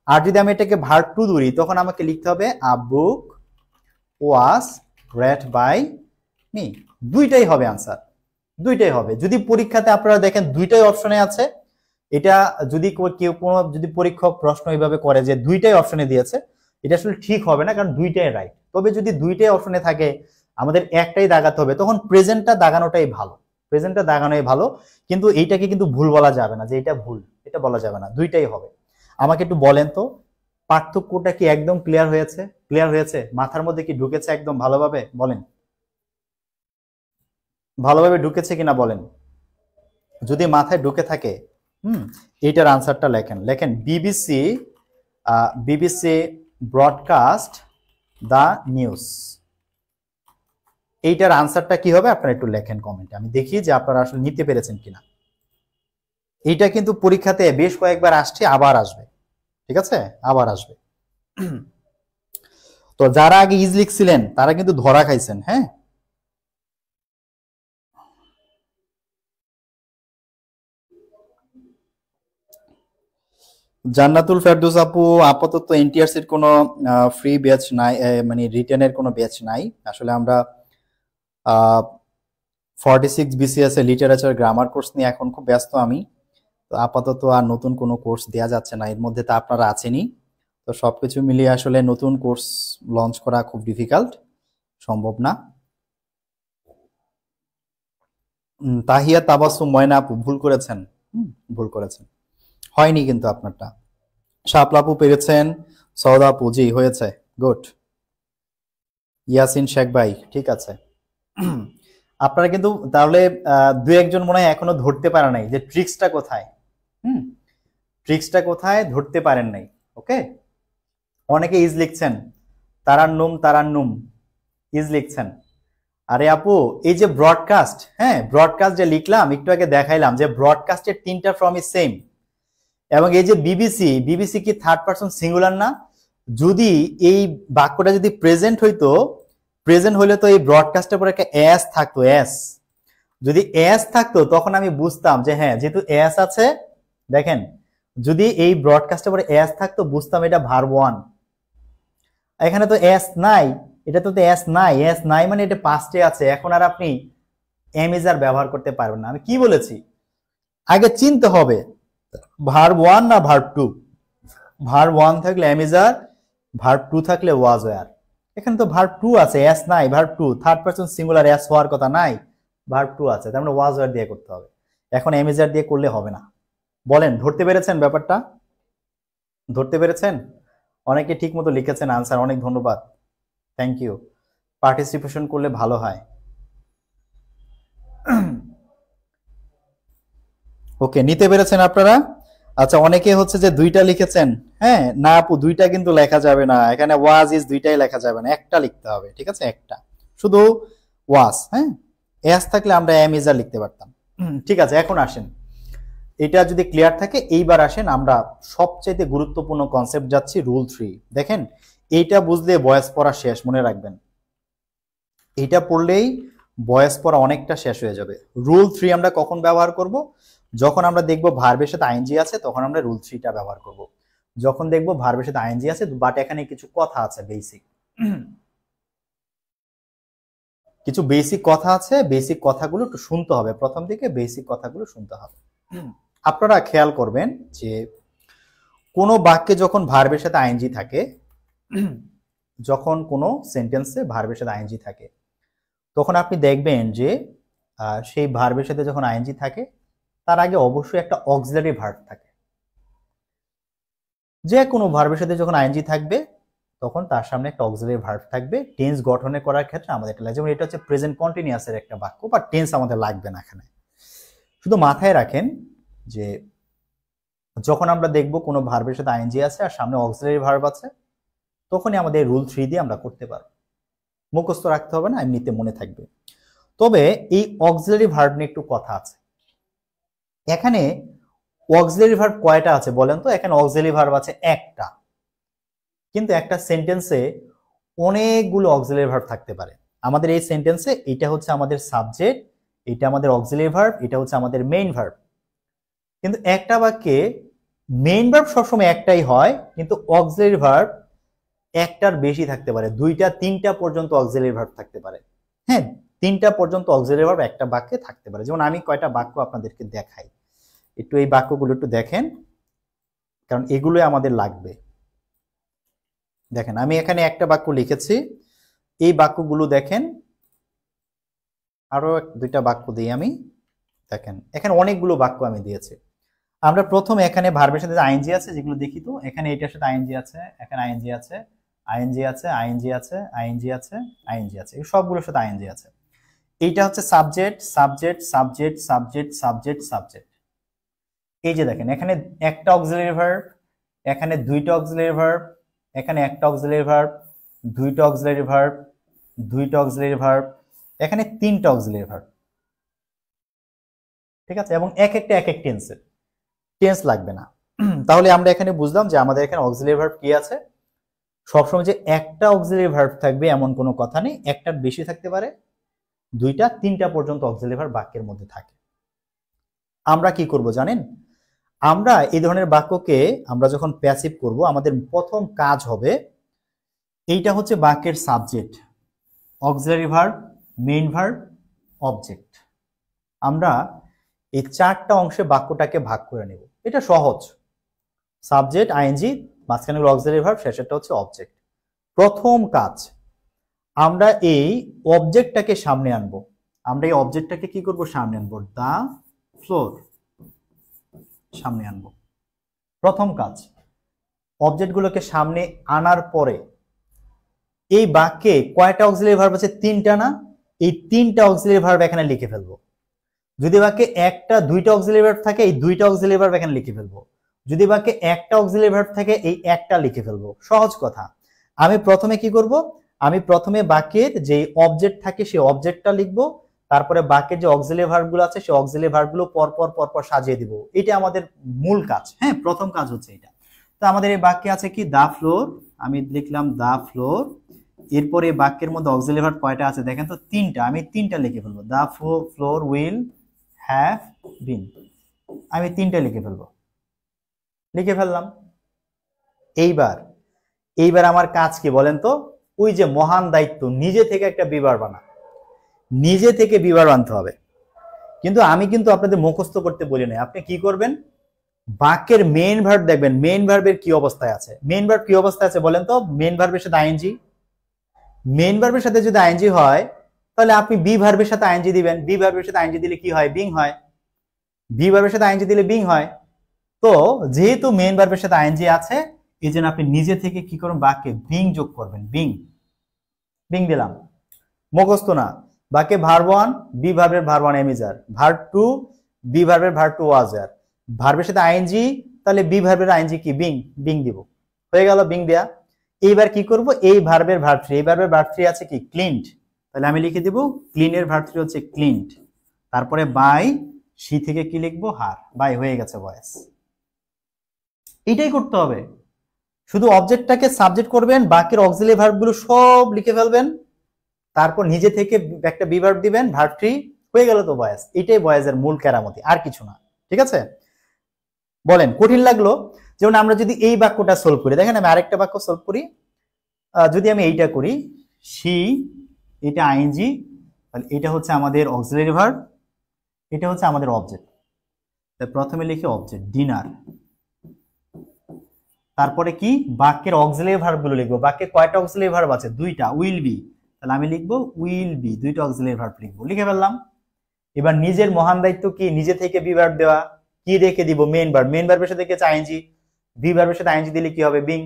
আর যদি আমি এটাকে ভার্ব টু ধরি তখন আমাকে লিখতে হবে a book was read by me। দুইটাই হবে আনসার, দুইটাই হবে। যদি পরীক্ষাতে আপনারা দেখেন দুইটাই অপশনে আছে, এটা যদি কেউ কোনো যদি পরীক্ষক প্রশ্ন এইভাবে করে যে দুইটাই অপশনে দিয়েছে, এটা আসলে ঠিক হবে না, কারণ দুইটাই রাইট। তবে যদি দুইটাই অপশনে থাকে আমাদের একটাই দাগাতে হবে, তখন প্রেজেন্টটা দাগানোটাই ভালো, প্রেজেন্টটা দাগানোই ভালো। কিন্তু এইটাকে কিন্তু ভুল বলা যাবে না যে এটা ভুল, এটা বলা যাবে না, দুইটাই হবে। আমাকে একটু বলেন তো পার্থক্যটা কি একদম ক্লিয়ার হয়েছে, ক্লিয়ার হয়েছে, মাথার মধ্যে কি ঢুকেছে একদম ভালোভাবে, বলেন ভালোভাবে ঢুকেছে কিনা বলেন। যদি মাথায় ঢুকে থাকে এইটার আনসারটা লেখেন, লেখেন BBC BBC broadcast the news. এইটার আনসারটা কি হবে আপনারা একটু লেখেন কমেন্টে, আমি দেখি যে আপনারা আসলে নিতে পেরেছেন কিনা। এইটা কিন্তু পরীক্ষাতে বেশ কয়েকবার আসছে, আবার আসবে, ঠিক আছে, আবার আসবে। তো যারা আগে ইজ লিখছিলেন তারা কিন্তু ধরা খাইছেন। হ্যাঁ, জান্নাতুল ফেরদৌস আপু, আপাতত এনটিআরসি এর কোনো ফ্রি ব্যাচ নাই, মানে রিটেনের কোনো ব্যাচ নাই। আসলে আমরা 46 বিসিএস এ লিটারেচার গ্রামার কোর্স নিয়ে এখন খুব ব্যস্ত আমি, তো আপাতত আর নতুন কোনো কোর্স দেওয়া যাচ্ছে না। এর মধ্যে তো আপনারা আছেনই, তো সবকিছু মিলিয়ে আসলে নতুন কোর্স লঞ্চ করা খুব ডিফিকাল্ট, সম্ভব না। তাহিয়া তাবাসসুম ময়না আপু ভুল করেছেন, ভুল করেছেন, হয়নি কিন্তু আপনারটা। শাপলা আপু পেরেছেন, সৌদা আপু জি হয়েছে, গুড। ইয়াসিন শেখ ভাই ঠিক আছে। আপনারা কিন্তু তাহলে দু একজন মনে হয় এখনো ধরতে পারে নাই যে ট্রিক্সটা কোথায়। ট্রিক্সটা কোথায় ধরতে পারেন নাই। ওকে, অনেকে ইজ লিখছেন, তারান্নুম তারান্নুম ইজ লিখছেন। আরে আপু এই যে ব্রডকাস্ট, হ্যাঁ ব্রডকাস্ট যে লিখলাম একটু আগে দেখাইলাম যে ব্রডকাস্টের 3টা ফর্ম ইজ সেম। এবং এই যে বিবিসি, বিবিসি কি থার্ড পারসন সিঙ্গুলার না? যদি এই বাক্যটা যদি প্রেজেন্ট হইতো, প্রেজেন্ট হইলে তো এই ব্রডকাস্টের পরে একটা এস থাকতো, এস। যদি এস থাকতো তখন আমি বুঝতাম যে হ্যাঁ যেহেতু এস আছে, দেখেন যদি এই ব্রডকাস্টের পরে এস থাকতো বুঝতাম এটা ভার্ব ওয়ান। এখানে তো এস নাই, এটা তো এস নাই, এস নাই মানে এটা পাস্টে আছে। এখন আর আপনি এমিজার ব্যবহার করতে পারবেন না। আমি কি বলেছি, আগে চিনতে হবে ভার্ব ওয়ান না ভার্ব টু। ভার্ব ওয়ান থাকলে এমিজার, ভার্ব টু থাকলে ওয়াজ ওয়ার। এখানে তো ভার্ব টু আছে, এস নাই, verb two, third person singular s হওয়ার কথা নাই, ভার্ব টু আছে, তার মানে ওয়াজ ওয়ার দিয়ে করতে হবে। এখন এমিজার দিয়ে করলে হবে না। বলেন ধরতে পেরেছেন ব্যাপারটা? ধরতে পেরেছেন? অনেকে ঠিক মতো লিখেছেন আনসার, অনেক ধন্যবাদ, থ্যাংক ইউ। পার্টিসিপেশন করলে ভালো হয়। ওকে, নিতে পেরেছেন আপনারা? আচ্ছা, অনেকে হচ্ছে যে দুইটা লিখেছেন। হ্যাঁ না আপু, দুইটা কিন্তু লেখা যাবে না, এখানে ওয়াজ ইজ দুইটাই লেখা যাবে না, একটা লিখতে হবে, ঠিক আছে, একটা শুধু ওয়াজ। হ্যাঁ, এস থাকলে আমরা এম ইজ আর লিখতে পারতাম। ঠিক আছে, এখন আসেন, এটা যদি ক্লিয়ার থাকে এইবার আসেন আমরা সবচেয়ে গুরুত্বপূর্ণ কনসেপ্ট যাচ্ছি, রুল 3। দেখেন এইটা বুঝলে ভয়েস পড়া শেষ, মনে রাখবেন, এইটা পড়লেই ভয়েস পড়া অনেকটা শেষ হয়ে যাবে। রুল 3 আমরা কখন ব্যবহার করব? যখন আমরা দেখব ভার্বের সাথে আইএনজি আছে তখন আমরা রুল 3টা ব্যবহার করব। যখন দেখব ভার্বের সাথে আইএনজি আছে বাট এখানে কিছু কথা আছে বেসিক, কিছু বেসিক কথা আছে, বেসিক কথাগুলো একটু শুনতে হবে, প্রথম দিকে বেসিক কথাগুলো শুনতে হবে। আপনারা খেয়াল করবেন যে কোনো বাক্যে যখন ভার্বের সাথে আইএনজি থাকে, যখন কোনো সেন্টেন্সে ভার্বের সাথে আইএনজি থাকে তখন আপনি দেখবেন যে সেই ভার্বের সাথে যখন আইএনজি থাকে তার আগে অবশ্যই একটা অক্সিলারি ভার্ব থাকে। যে কোনো ভার্বের সাথে যখন আইএনজি থাকবে তখন তার সামনে একটা অক্সিলারি ভার্ব থাকবে। টেন্স গঠনে করার ক্ষেত্রে আমাদের এটা লাগে, যেমন এটা হচ্ছে প্রেজেন্ট কন্টিনিউয়াসের একটা বাক্য, বা টেন্স আমাদের লাগবে না এখানে। শুধু মাথায় রাখেন যে যখন আমরা দেখব কোনো ভার্বের সাথে আইএনজি আছে আর সামনে অক্সিলারি ভার্ব আছে তখনই আমাদের রুল 3 দিয়ে আমরা করতে পারবো। মুখস্থ রাখতে হবে না, এমনিতে মনে থাকবে। তবে এই অক্সিলারি ভার্ব নিয়ে একটু কথা আছে। এখানে অক্সিলারি ভার্ব কয়টা আছে বলেন তো? এখানে অক্সিলারি ভার্ব আছে একটা, কিন্তু একটা সেন্টেন্সে অনেকগুলো অক্সিলারি ভার্ব থাকতে পারে। আমাদের এই সেন্টেন্সে এটা হচ্ছে আমাদের সাবজেক্ট, এটা আমাদের অক্সিলারি ভার্ব, এটা হচ্ছে আমাদের মেইন ভার্ব। কিন্তু একটা বাক্যে মেইন ভার্ব সবসময় একটাই হয়, কিন্তু অক্সিলারি ভার্ব একটার বেশি থাকতে পারে, 2টা 3টা পর্যন্ত অক্সিলারি ভার্ব থাকতে পারে। হ্যাঁ, 3টা পর্যন্ত অক্সিলারি ভার্ব একটা বাক্যে থাকতে পারে। যেমন আমি কয়টা বাক্য আপনাদেরকে দেখাই, একটু এই বাক্যগুলো একটু দেখেন, কারণ এগুলোই আমাদের লাগবে। দেখেন আমি এখানে একটা বাক্য লিখেছি, এই বাক্যগুলো দেখেন, আরো 2টা বাক্য দিই আমি। দেখেন এখানে অনেকগুলো বাক্য আমি দিয়েছি। আমরা প্রথম এখানে ভার্বের সাথে আইএনজি আছে যেগুলো দেখি, তো এখানে এটার সাথে আইএনজি আছে, এখানে আইএনজি আছে, আইএনজি আছে, আইএনজি আছে, আইএনজি আছে, আইএনজি আছে, এই সবগুলোর সাথে আইএনজি আছে। এইটা হচ্ছে subject, subject, subject, subject, subject, subject. এই যে দেখেন এখানে একটা অক্সিলারি ভার্ব, এখানে 2টা অক্সিলারি ভার্ব, এখানে একটা অক্সিলারি ভার্ব, 2টা অক্সিলারি ভার্ব, 2টা অক্সিলারি ভার্ব, এখানে 3টা অক্সিলারি ভার্ব। ঠিক আছে, এবং এক একটা এক এক টেন্সের, টেন্স লাগবে না। তাহলে আমরা এখানে বুঝলাম যে আমাদের এখানে অক্সিলারি ভার্ব কি আছে। সবসময় যে একটা অক্সিলারি ভার্ব থাকবে এমন কোনো কথা নেই, একটার বেশি থাকতে পারে, 2টা 3টা পর্যন্ত অক্সিলারি ভার্ব বাক্যের মধ্যে থাকে। আমরা কি করব জানেন? আমরা এই ধরনের বাক্যকে আমরা যখন প্যাসিভ করব, আমাদের প্রথম কাজ হবে, এইটা হচ্ছে বাক্যের subject, auxiliary verb, main verb, object. আমরা এই 4টা অংশে বাক্যটাকে ভাগ করে নেব। এটা সহজ, সাবজেক্ট, আইএনজি, মাঝখানে অক্সিলারি ভার্ব, শেষেরটা হচ্ছে অবজেক্ট। প্রথম কাজ, আমরা এই অবজেক্টটাকে সামনে আনবো। আমরা এই অবজেক্টটাকে কি করব, সামনে আনবো, দা ফ্লোর সামনে আনবো। প্রথম কাজ, অবজেক্টগুলোকে সামনে আনার পরে এই বাক্যে কয়টা অক্সিলারি ভার্ব আছে, তিনটা না, এই তিনটা অক্সিলারি ভার্ব এখানে লিখে ফেলবো। যদি বাক্যে একটা দুইটা অক্সিলারি ভার্ব থাকে, এই দুইটা অক্সিলারি ভার্ব এখানে লিখে ফেলবো। যদি বাক্যে একটা অক্সিলারি ভার্ব থাকে, এই একটা লিখে ফেলবো। সহজ কথা। আমি প্রথমে কি করব, আমি প্রথমে বাক্যের যে অবজেক্ট থাকে সেই অবজেক্টটা লিখবো, তারপরে বাক্যের যে অক্সিলারি ভার্বগুলো আছে সেই অক্সিলারি ভার্বগুলো পরপর সাজিয়ে দিব। এটা আমাদের মূল কাজ। হ্যাঁ, প্রথম কাজ হচ্ছে এটা। তো আমাদের এই বাক্যে আছে কি, দা ফ্লোর, আমি লিখলাম দা ফ্লোর। এরপরে এই বাক্যের মধ্যে অক্সিলারি ভার্ব কয়টা আছে দেখেন তো, তিনটা। আমি তিনটা লিখে ফেলবো, দা ফ্লোর উইল হ্যাভ বিন, আমি তিনটা লিখে ফেলবো। লিখে ফেললাম। এইবার আমার কাজ কি বলেন তো, ওই যে মহান দায়িত্ব, নিজে থেকে একটা বিভার বানা, নিজে থেকে বিভার আনতে হবে। কিন্তু আমি কিন্তু আপনাদের মুখস্থ করতে বলি না। আপনি কি করবেন, বাক্যের মেইন ভার্ব দেখবেন, মেইন ভার্বের কি অবস্থায় আছে। মেইন ভার্ব কি অবস্থায় আছে বলেন তো, মেইন ভার্বের সাথে আইএনজি। মেইন ভার্বের সাথে যদি আইএনজি হয়, তাহলে আপনি বি ভার্বের সাথে আইএনজি দিবেন। বি ভার্বের সাথে আইএনজি দিলে কি হয়, বিং হয়। বি ভার্বের সাথে আইএনজি দিলে বিং হয়। তো যেহেতু মেইন ভার্বের সাথে আইএনজি আছে, এই জন্য আপনি নিজে থেকে কি করবেন, বাক্যে বিং যোগ করবেন। বিং, বিং দিলাম। মুখস্থ না। বাক্যে ভার্ব 1 বি ভার্বের verb 1 am is are, verb 2 be ভার্বের ভার্ব 2 ওয়াজ আর, ভার্বের সাথে আইএনজি, তাহলে বি ভার্বের আইএনজি কি, বিং, বিং দিব। হয়ে গেল বিং দেয়া। এইবার কি করব, এই ভার্বের ভার্ব 3, এই ভার্বের ভার্ব 3 আছে কি, ক্লিনড, তাহলে আমি লিখে দিব ক্লিনের ভার্ব 3 হচ্ছে ক্লিনড। তারপরে বাই, সি থেকে কি লিখবো, হার, বাই, হয়ে গেছে ভয়েস। এটাই করতে হবে। শুধু অবজেক্টটাকে সাবজেক্ট করবেন, বাকির অক্সিলারি ভার্বগুলো সব লিখে ফেলবেন, তারপর নিজে থেকে একটা বিভার্ব দিবেন, ভার্ব 3, হয়ে গেল তো ভয়েস। এটাই ভয়েসের মূল কেরামতি, আর কিছু না। ঠিক আছে, বলেন কঠিন লাগলো? যেমন আমরা যদি এই বাক্যটা সলভ করি, দেখেন আমি আরেকটা বাক্য সলভ করি। যদি আমি এইটা করি, সি, এটা আইএনজি, তাহলে এটা হচ্ছে আমাদের অক্সিলারি ভার্ব, এটা হচ্ছে আমাদের অবজেক্ট। তাই প্রথমে লিখি অবজেক্ট, ডিনার। তারপরে কি, বাক্যের অক্সিলারি ভার্বগুলো লিখবো। বাক্যে কয়টা অক্সিলারি ভার্ব আছে, দুইটা, উইল বি, তাহলে আমি লিখবো উইল বি, দুইটা অক্সিলারি ভার্ব লিখবো। লিখে ফেললাম। এবার নিজের মহান দায়িত্ব কি, নিজে থেকে বি ভার্ব দেওয়া। কি রেখে দিব, মেইন ভার্ব। মেইন ভার্বের সাথে গেছে আইএনজি, বি ভার্বের সাথে আইএনজি দিলে কি হবে, বিং,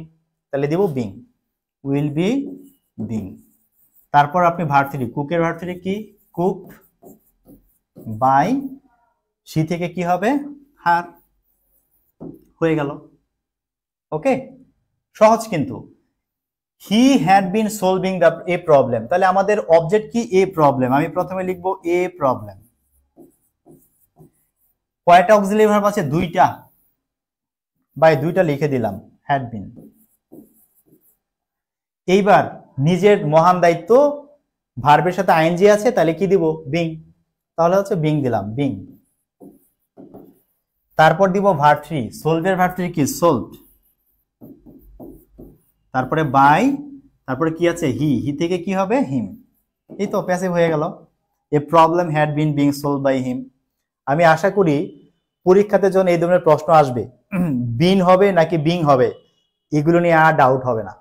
তাহলে দিব বিং, উইল বি বিং। তারপর আপনি ভার্ব 3, কুকের ভার্ব 3 কি, কুক, বাই, সি থেকে কি হবে, হার, হয়ে গেল। ওকে, সহজ কিন্তু। He had been solving the A problem, তাহলে আমাদের অবজেক্ট কি, এ প্রবলেম। আমি প্রথমে লিখবো এ প্রবলেম। কয়টা অক্সিলারি ভার্ব আছে, দুইটা, বাই দুইটা লিখে দিলাম, হ্যাড বিন। এইবার নিজের মহান দায়িত্ব, ভার্বের সাথে আইএনজি আছে, তাহলে কি দিব, বিং, তাহলে হচ্ছে বিং দিলাম, বিং। তারপর দিব ভার্ব 3, সলভের ভার্ব 3 কি, সলভড। তারপরে বাই, তারপরে কি আছে, হি, হি থেকে কি হবে, হিম। এই তো প্যাসিভ হয়ে গেল। A problem had been being solved by him. আমি আশা করি পরীক্ষাতে যখন এই ধরনের প্রশ্ন আসবে, বিন হবে নাকি বিং হবে, এগুলো নিয়ে আর ডাউট হবে না।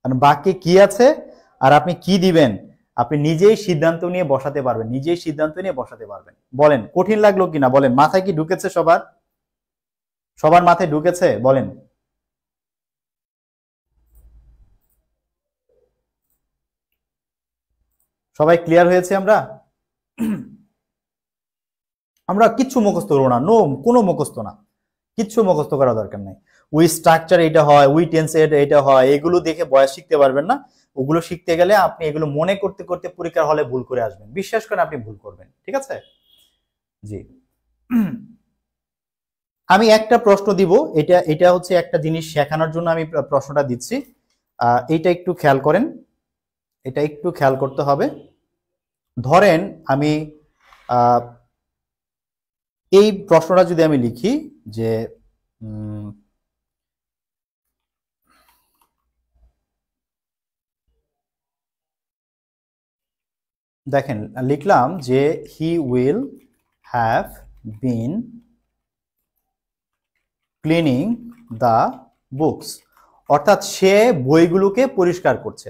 কারণ বাক্যে কি আছে আর আপনি কি দিবেন, আপনি নিজেই সিদ্ধান্ত নিয়ে বসাতে পারবেন, নিজেই সিদ্ধান্ত নিয়ে বসাতে পারবেন। বলেন কঠিন লাগলো কিনা, বলেন মাথায় কি ঢুকেছে, সবার সবার মাথায় ঢুকেছে, বলেন। সবাই ক্লিয়ার হয়েছে? আমরা আমরা কিচ্ছু মুখস্থ করবো না, কোনো মুখস্থ না, কিচ্ছু মুখস্থ করা দরকার নাই। উই স্ট্রাকচার এটা হয়, উই টেন্স এটা হয়, এগুলো দেখে বয়স শিখতে পারবেন না। ওগুলো শিখতে গেলে আপনি এগুলো মনে করতে করতে পরীক্ষার হলে ভুল করে আসবেন, বিশ্বাস করেন আপনি ভুল করবেন। ঠিক আছে, জি। আমি একটা প্রশ্ন দিব, এটা হচ্ছে একটা জিনিস শেখানোর জন্য আমি প্রশ্নটা দিচ্ছি। এটা একটু খেয়াল করেন, এটা একটু খেয়াল করতে হবে। ধরেন আমি এই প্রশ্নটা যদি আমি লিখি যে দেখেন লিখলাম যে he will have been cleaning the books, অর্থাৎ সে বইগুলোকে পরিষ্কার করছে।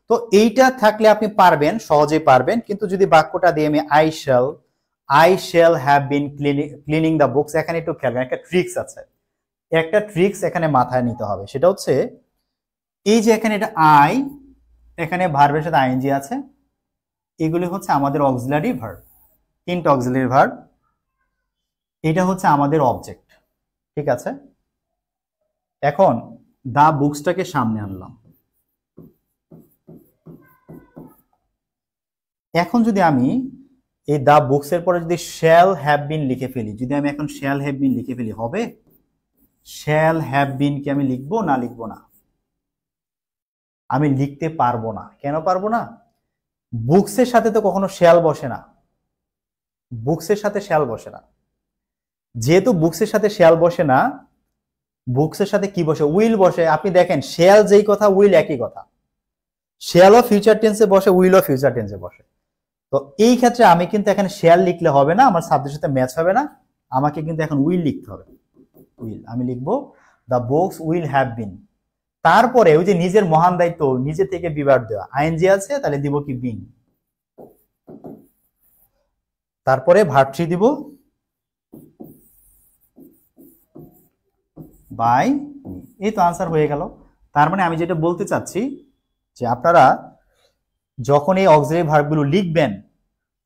তো এইটা থাকলে আপনি পারবেন, সহজেই পারবেন। কিন্তু যদি বাক্যটা দিয়ে আমি I shall have been cleaning the books, এখানে একটু খেয়াল করেন, একটা ট্রিক্স আছে, একটা ট্রিক্স এখানে মাথায় নিতে হবে। সেটা হচ্ছে এই যে এখানে এটা আই, এখানে ভার্বের সাথে আইএনজি আছে, এগুলি হচ্ছে আমাদের অক্সিলারি ভার্ব, তিনটা অক্সিলারি ভার্ব। এটা হচ্ছে আমাদের অবজেক্ট, ঠিক আছে। এখন দা বুকসটাকে সামনে আনলাম। এখন যদি আমি এই দা বুকস এর পরে যদি শ্যাল হ্যাভ বিন লিখে ফেলি, যদি আমি এখন শ্যাল হ্যাভ বিন লিখে ফেলি, হবে? শ্যাল হ্যাভ বিন কি আমি লিখবো না লিখবো না? আমি লিখতে পারবো না। কেন পারবো না? বুকসের সাথে তো কখনো শ্যাল বসে না, বুকসের সাথে শ্যাল বসে না। যেহেতু বুকসের সাথে শ্যাল বসে না, বুকসের সাথে কি বসে? উইল বসে। আপনি দেখেন শ্যাল যেই কথা, উইল একই কথা। শ্যালও ফিউচার টেন্সে বসে, উইলও ফিউচার টেন্সে বসে। তো এই ক্ষেত্রে আমি কিন্তু এখানে শ্যাল লিখলে হবে না, আমার সাবজেক্টের সাথে ম্যাচ হবে না। আমাকে কিন্তু এখন উইল লিখতে হবে। উইল আমি লিখবো the books will have been. তারপরে ওই যে নিজের মহান দায়িত্ব, নিজে থেকে বিভার দেওয়া, আইএনজি আছে, তাহলে দিব কি? বিন। তারপরে ভার্ব থ্রি দিব বাই। এই তো আনসার হয়ে গেল। তার মানে আমি যেটা বলতে চাচ্ছি যে আপনারা যখন এই অক্সিলারি ভার্বগুলো লিখবেন,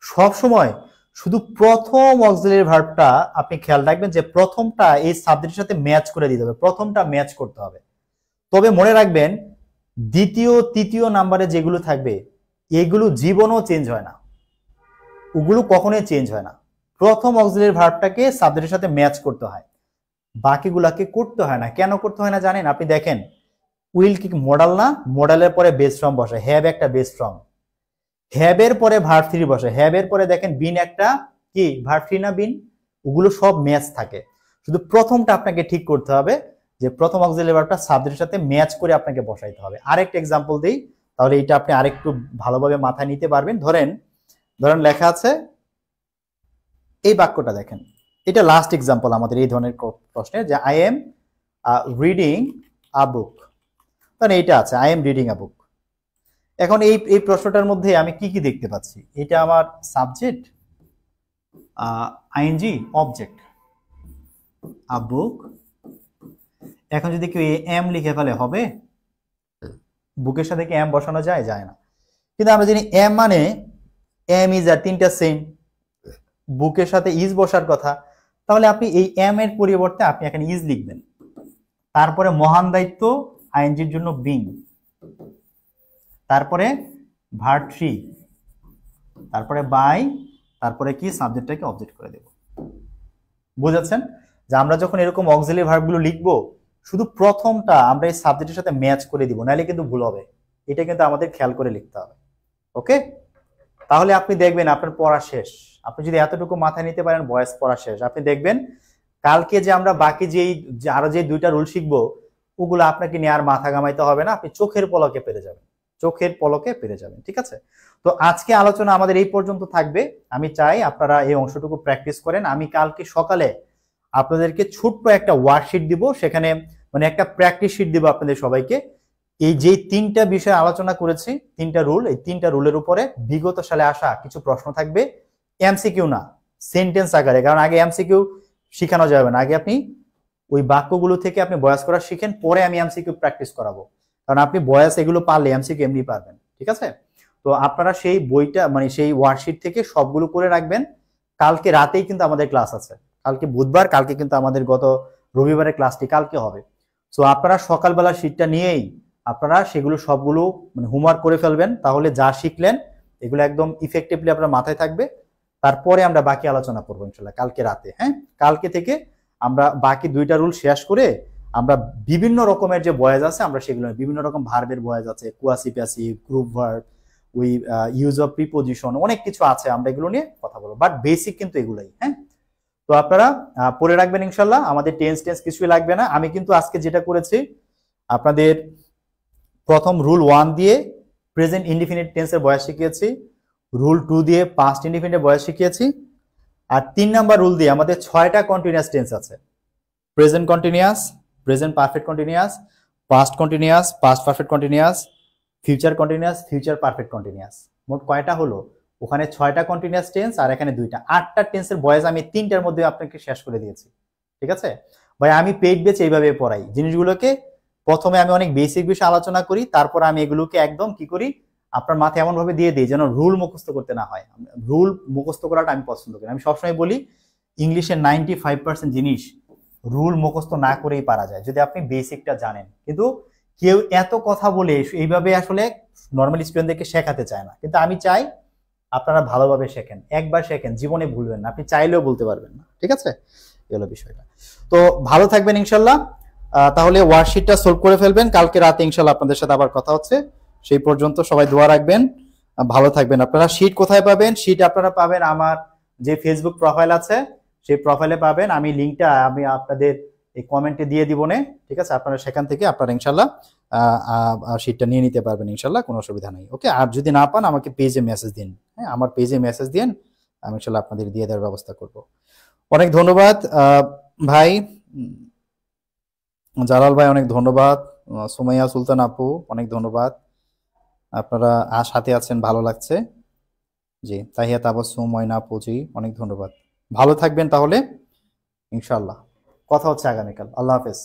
সব সময় শুধু প্রথম অক্সিলারি ভার্বটা আপনি খেয়াল রাখবেন যে প্রথমটা এই সাবজেক্টের সাথে ম্যাচ করে দিতে হবে, প্রথমটা ম্যাচ করতে হবে। তবে মনে রাখবেন দ্বিতীয় তৃতীয় নাম্বারে যেগুলো থাকবে এগুলো জীবনও চেঞ্জ হয় না, ওগুলো কখনোই চেঞ্জ হয় না। প্রথম অক্সিলারি ভার্বটাকে সাবজেক্টের সাথে ম্যাচ করতে হয়, বাকিগুলাকে করতে হয় না। কেন করতে হয় না জানেন? আপনি দেখেন উইল কি মডাল না? মডালের পরে বেস ফর্ম বসে, হ্যাভ একটা বেস ফর্ম, হ্যাবের পরে ভার্ব থ্রি বসে, হ্যাবের পরে দেখেন বিন একটা কি ভার্ব থ্রি না বিন, ওগুলো সব ম্যাচ থাকে। শুধু প্রথমটা আপনাকে ঠিক করতে হবে যে প্রথম অক্সিলারি ভার্বটা সাবজেক্টের সাথে ম্যাচ করে আপনাকে বসাইতে হবে। আরেকটা এক্সাম্পল দেই, তাহলে এটা আপনি আরেকটু ভালোভাবে মাথায় নিতে পারবেন। ধরেন লেখা আছে এই বাক্যটা দেখেন, এটা লাস্ট এক্সাম্পল আমাদের এই ধরনের প্রশ্নের, যে আই এম রিডিং আ বুক। তাহলে এইটা আছে আই এম রিডিং আ বুক। এখন এই প্রশ্নটার মধ্যে আমি কি কি দেখতে পাচ্ছি? এটা আমার সাবজেক্ট, আইএনজি, অবজেক্ট, আ বুক। এখন যদি কেউ এম লিখে ফেলে, হবে? বুকের সাথে কি এম বসানো যায়? যায় না। কিন্তু আমরা জানি এম মানে এম ইজ আর তিনটা সেম, বুকের সাথে ইজ বসার কথা। তাহলে আপনি এই এম এর পরিবর্তে আপনি এখানে ইজ লিখবেন। তারপরে মহান দায়িত্ব, আইএনজির জন্য বিং, তারপরে ভার্ব থ্রি, তারপরে বাই, তারপরে কি সাবজেক্টটাকে অবজেক্ট করে দেব। বুঝাচ্ছেন যে আমরা যখন এরকম অক্সিলারি ভার্বগুলো লিখবো, শুধু প্রথমটা আমরা এই সাবজেক্টের সাথে ম্যাচ করে দিব, নাহলে কিন্তু ভুল হবে। এটা কিন্তু আমাদের খেয়াল করে লিখতে হবে। ওকে? তাহলে আপনি দেখবেন আপনার পড়া শেষ। আপনি যদি এতটুকু মাথায় নিতে পারেন, ভয়েস পড়া শেষ। আপনি দেখবেন কালকে যে আমরা বাকি আরো যে দুইটা রুল শিখবো, ওগুলো আপনাকে নিয়ে আর মাথা ঘামাইতে হবে না, আপনি চোখের পলকে পেরে যাবেন, চোখের পলকে পেরে যাবেন। ঠিক আছে? তো আজকে আলোচনা আমাদের এই পর্যন্ত থাকবে। আমি চাই আপনারা এই অংশটুকু প্র্যাকটিস করেন। আমি কালকে সকালে আপনাদেরকে ছোট্ট একটা ওয়ার্কশিট দিব, সেখানে মানে একটা প্র্যাকটিস শিট দিব আপনাদের সবাইকে। এই যে তিনটা বিষয় আলোচনা করেছি, তিনটা রুল, এই তিনটা রুলের উপরে বিগত সালে আসা কিছু প্রশ্ন থাকবে, এমসিকিউ না, সেন্টেন্স আকারে। কারণ আগে এমসিকিউ শিখানো যাবে না, আগে আপনি ওই বাক্যগুলো থেকে আপনি ভয়েস করা শিখেন, পরে আমি এমসিকিউ প্র্যাকটিস করাবো। কারণ আপনি ভয়েস এগুলো পারলে এমসিকিউ এমনি পারবেন। ঠিক আছে? তো আপনারা সেই বইটা মানে সেই ওয়ার্কশিট থেকে সবগুলো করে রাখবেন। কালকে রাতেই কিন্তু আমাদের ক্লাস আছে, কালকে বুধবার, কালকে কিন্তু আমাদের গত রবিবারের ক্লাসটি কালকে হবে। সো আপনারা সকালবেলা শিটটা নিয়েই আপনারা সেগুলো সবগুলো মানে হোমওয়ার্ক করে ফেলবেন, তাহলে যা শিখলেন এগুলো একদম ইফেক্টিভলি আপনার মাথায় থাকবে। তারপরে আমরা বাকি আলোচনা করবো ইনশাল্লাহ কালকে রাতে। হ্যাঁ, কালকে থেকে আমরা বাকি দুইটা রুল শেষ করে আমরা বিভিন্ন রকমের যে ভয়েস আছে আমরা সেগুলো, বিভিন্ন রকম ভার্বের ভয়েস আছে, কুয়াসি প্যাসিভ, গ্রুপ ভার্ব, ওই ইউজ অফ প্রিপোজিশন, অনেক কিছু আছে, আমরা এগুলো নিয়ে কথা বলবো। বাট বেসিক কিন্তু এগুলাই। হ্যাঁ, তো আপনারা পড়ে রাখবেন ইনশাল্লাহ। আমাদের টেন্স কিছুই লাগবে না। আমি কিন্তু আজকে যেটা করেছি আপনাদের প্রথম রুল 1 দিয়ে প্রেজেন্ট ইনডিফিনিট টেন্সের ভয়েস শিখিয়েছি, রুল 2 দিয়ে পাস্ট ইনডিফিনিটের ভয়েস শিখিয়েছি, আর 3 নাম্বার রুল দিয়ে আমাদের 6টা কন্টিনিউয়াস টেন্স আছে। Present continuous, present perfect continuous, past continuous, past perfect continuous, future continuous, future perfect continuous. মোট কয়টা হলো? ওখানে 6টা কন্টিনিউয়াস টেন্স আর এখানে 2টা, 8টা টেন্সের বয়েস আমি 3টার মধ্যে আপনাকে শেষ করে দিয়েছি। ঠিক আছে ভাই, আমি পেইড ব্যাচ এইভাবে পড়াই। জিনিসগুলোকে প্রথমে আমি অনেক বেসিক বিষয় আলোচনা করি, তারপর আমি এগুলোকে একদম কি করি আপনার মাথায় এমন ভাবে দিয়ে দিই যেন রুল মুখস্থ করতে না হয়। রুল মুখস্থ করাটা আমি পছন্দ করি। আমি সবসময় বলি ইংলিশের 95% জিনিস রুল মুখস্থ না করেই পারা যায় যদি আপনি বেসিকটা জানেন। কিন্তু কেউ এত কথা বলে এইভাবে আসলে নর্মাল স্টুডেন্টদেরকে শেখাতে চায় না, কিন্তু আমি চাই আপনারা ভালোভাবে শেখেন। একবার শেখেন, জীবনে ভুলবেন না, আপনি চাইলেও বলতে পারবেন না। ঠিক আছে, এগুলো বিষয়টা। তো ভালো থাকবেন ইনশাল্লাহ। তাহলে ওয়ার্কশিটটা সলভ করে ফেলবেন, কালকে রাতে ইনশাল্লাহ আপনাদের সাথে আবার কথা হচ্ছে। সেই পর্যন্ত সবাই দোয়া রাখবেন, ভালো থাকবেন। আপনারা শীট কোথায় পাবেন? শীট আপনারা পাবেন আমার যে ফেসবুক প্রোফাইল আছে সেই প্রোফাইলে পাবেন। আমি লিঙ্কটা আমি আপনাদের এই কমেন্টে দিয়ে দিব নে। ঠিক আছে, আপনারা সেখান থেকে আপনারা ইনশাল্লাহ শীটটা নিয়ে নিতে পারবেন ইনশাল্লাহ, কোনো অসুবিধা নেই। ওকে, আর যদি না পান আমাকে পেজে মেসেজ দিন। হ্যাঁ, আমার পেজে মেসেজ দিন, আমি ইনশাল্লাহ আপনাদের দিয়ে দেওয়ার ব্যবস্থা করব। অনেক ধন্যবাদ ভাই জালাল ভাই, অনেক ধন্যবাদ। সুমাইয়া সুলতান আপু অনেক ধন্যবাদ, আপনারা সাথে আছেন, ভালো লাগছে। জি, তাহিয়া তাবাসসুম ময়না আপু জি অনেক ধন্যবাদ। ভালো থাকবেন তাহলে ইনশাআল্লাহ, কথা হচ্ছে আগামীকাল। আল্লাহ হাফেজ।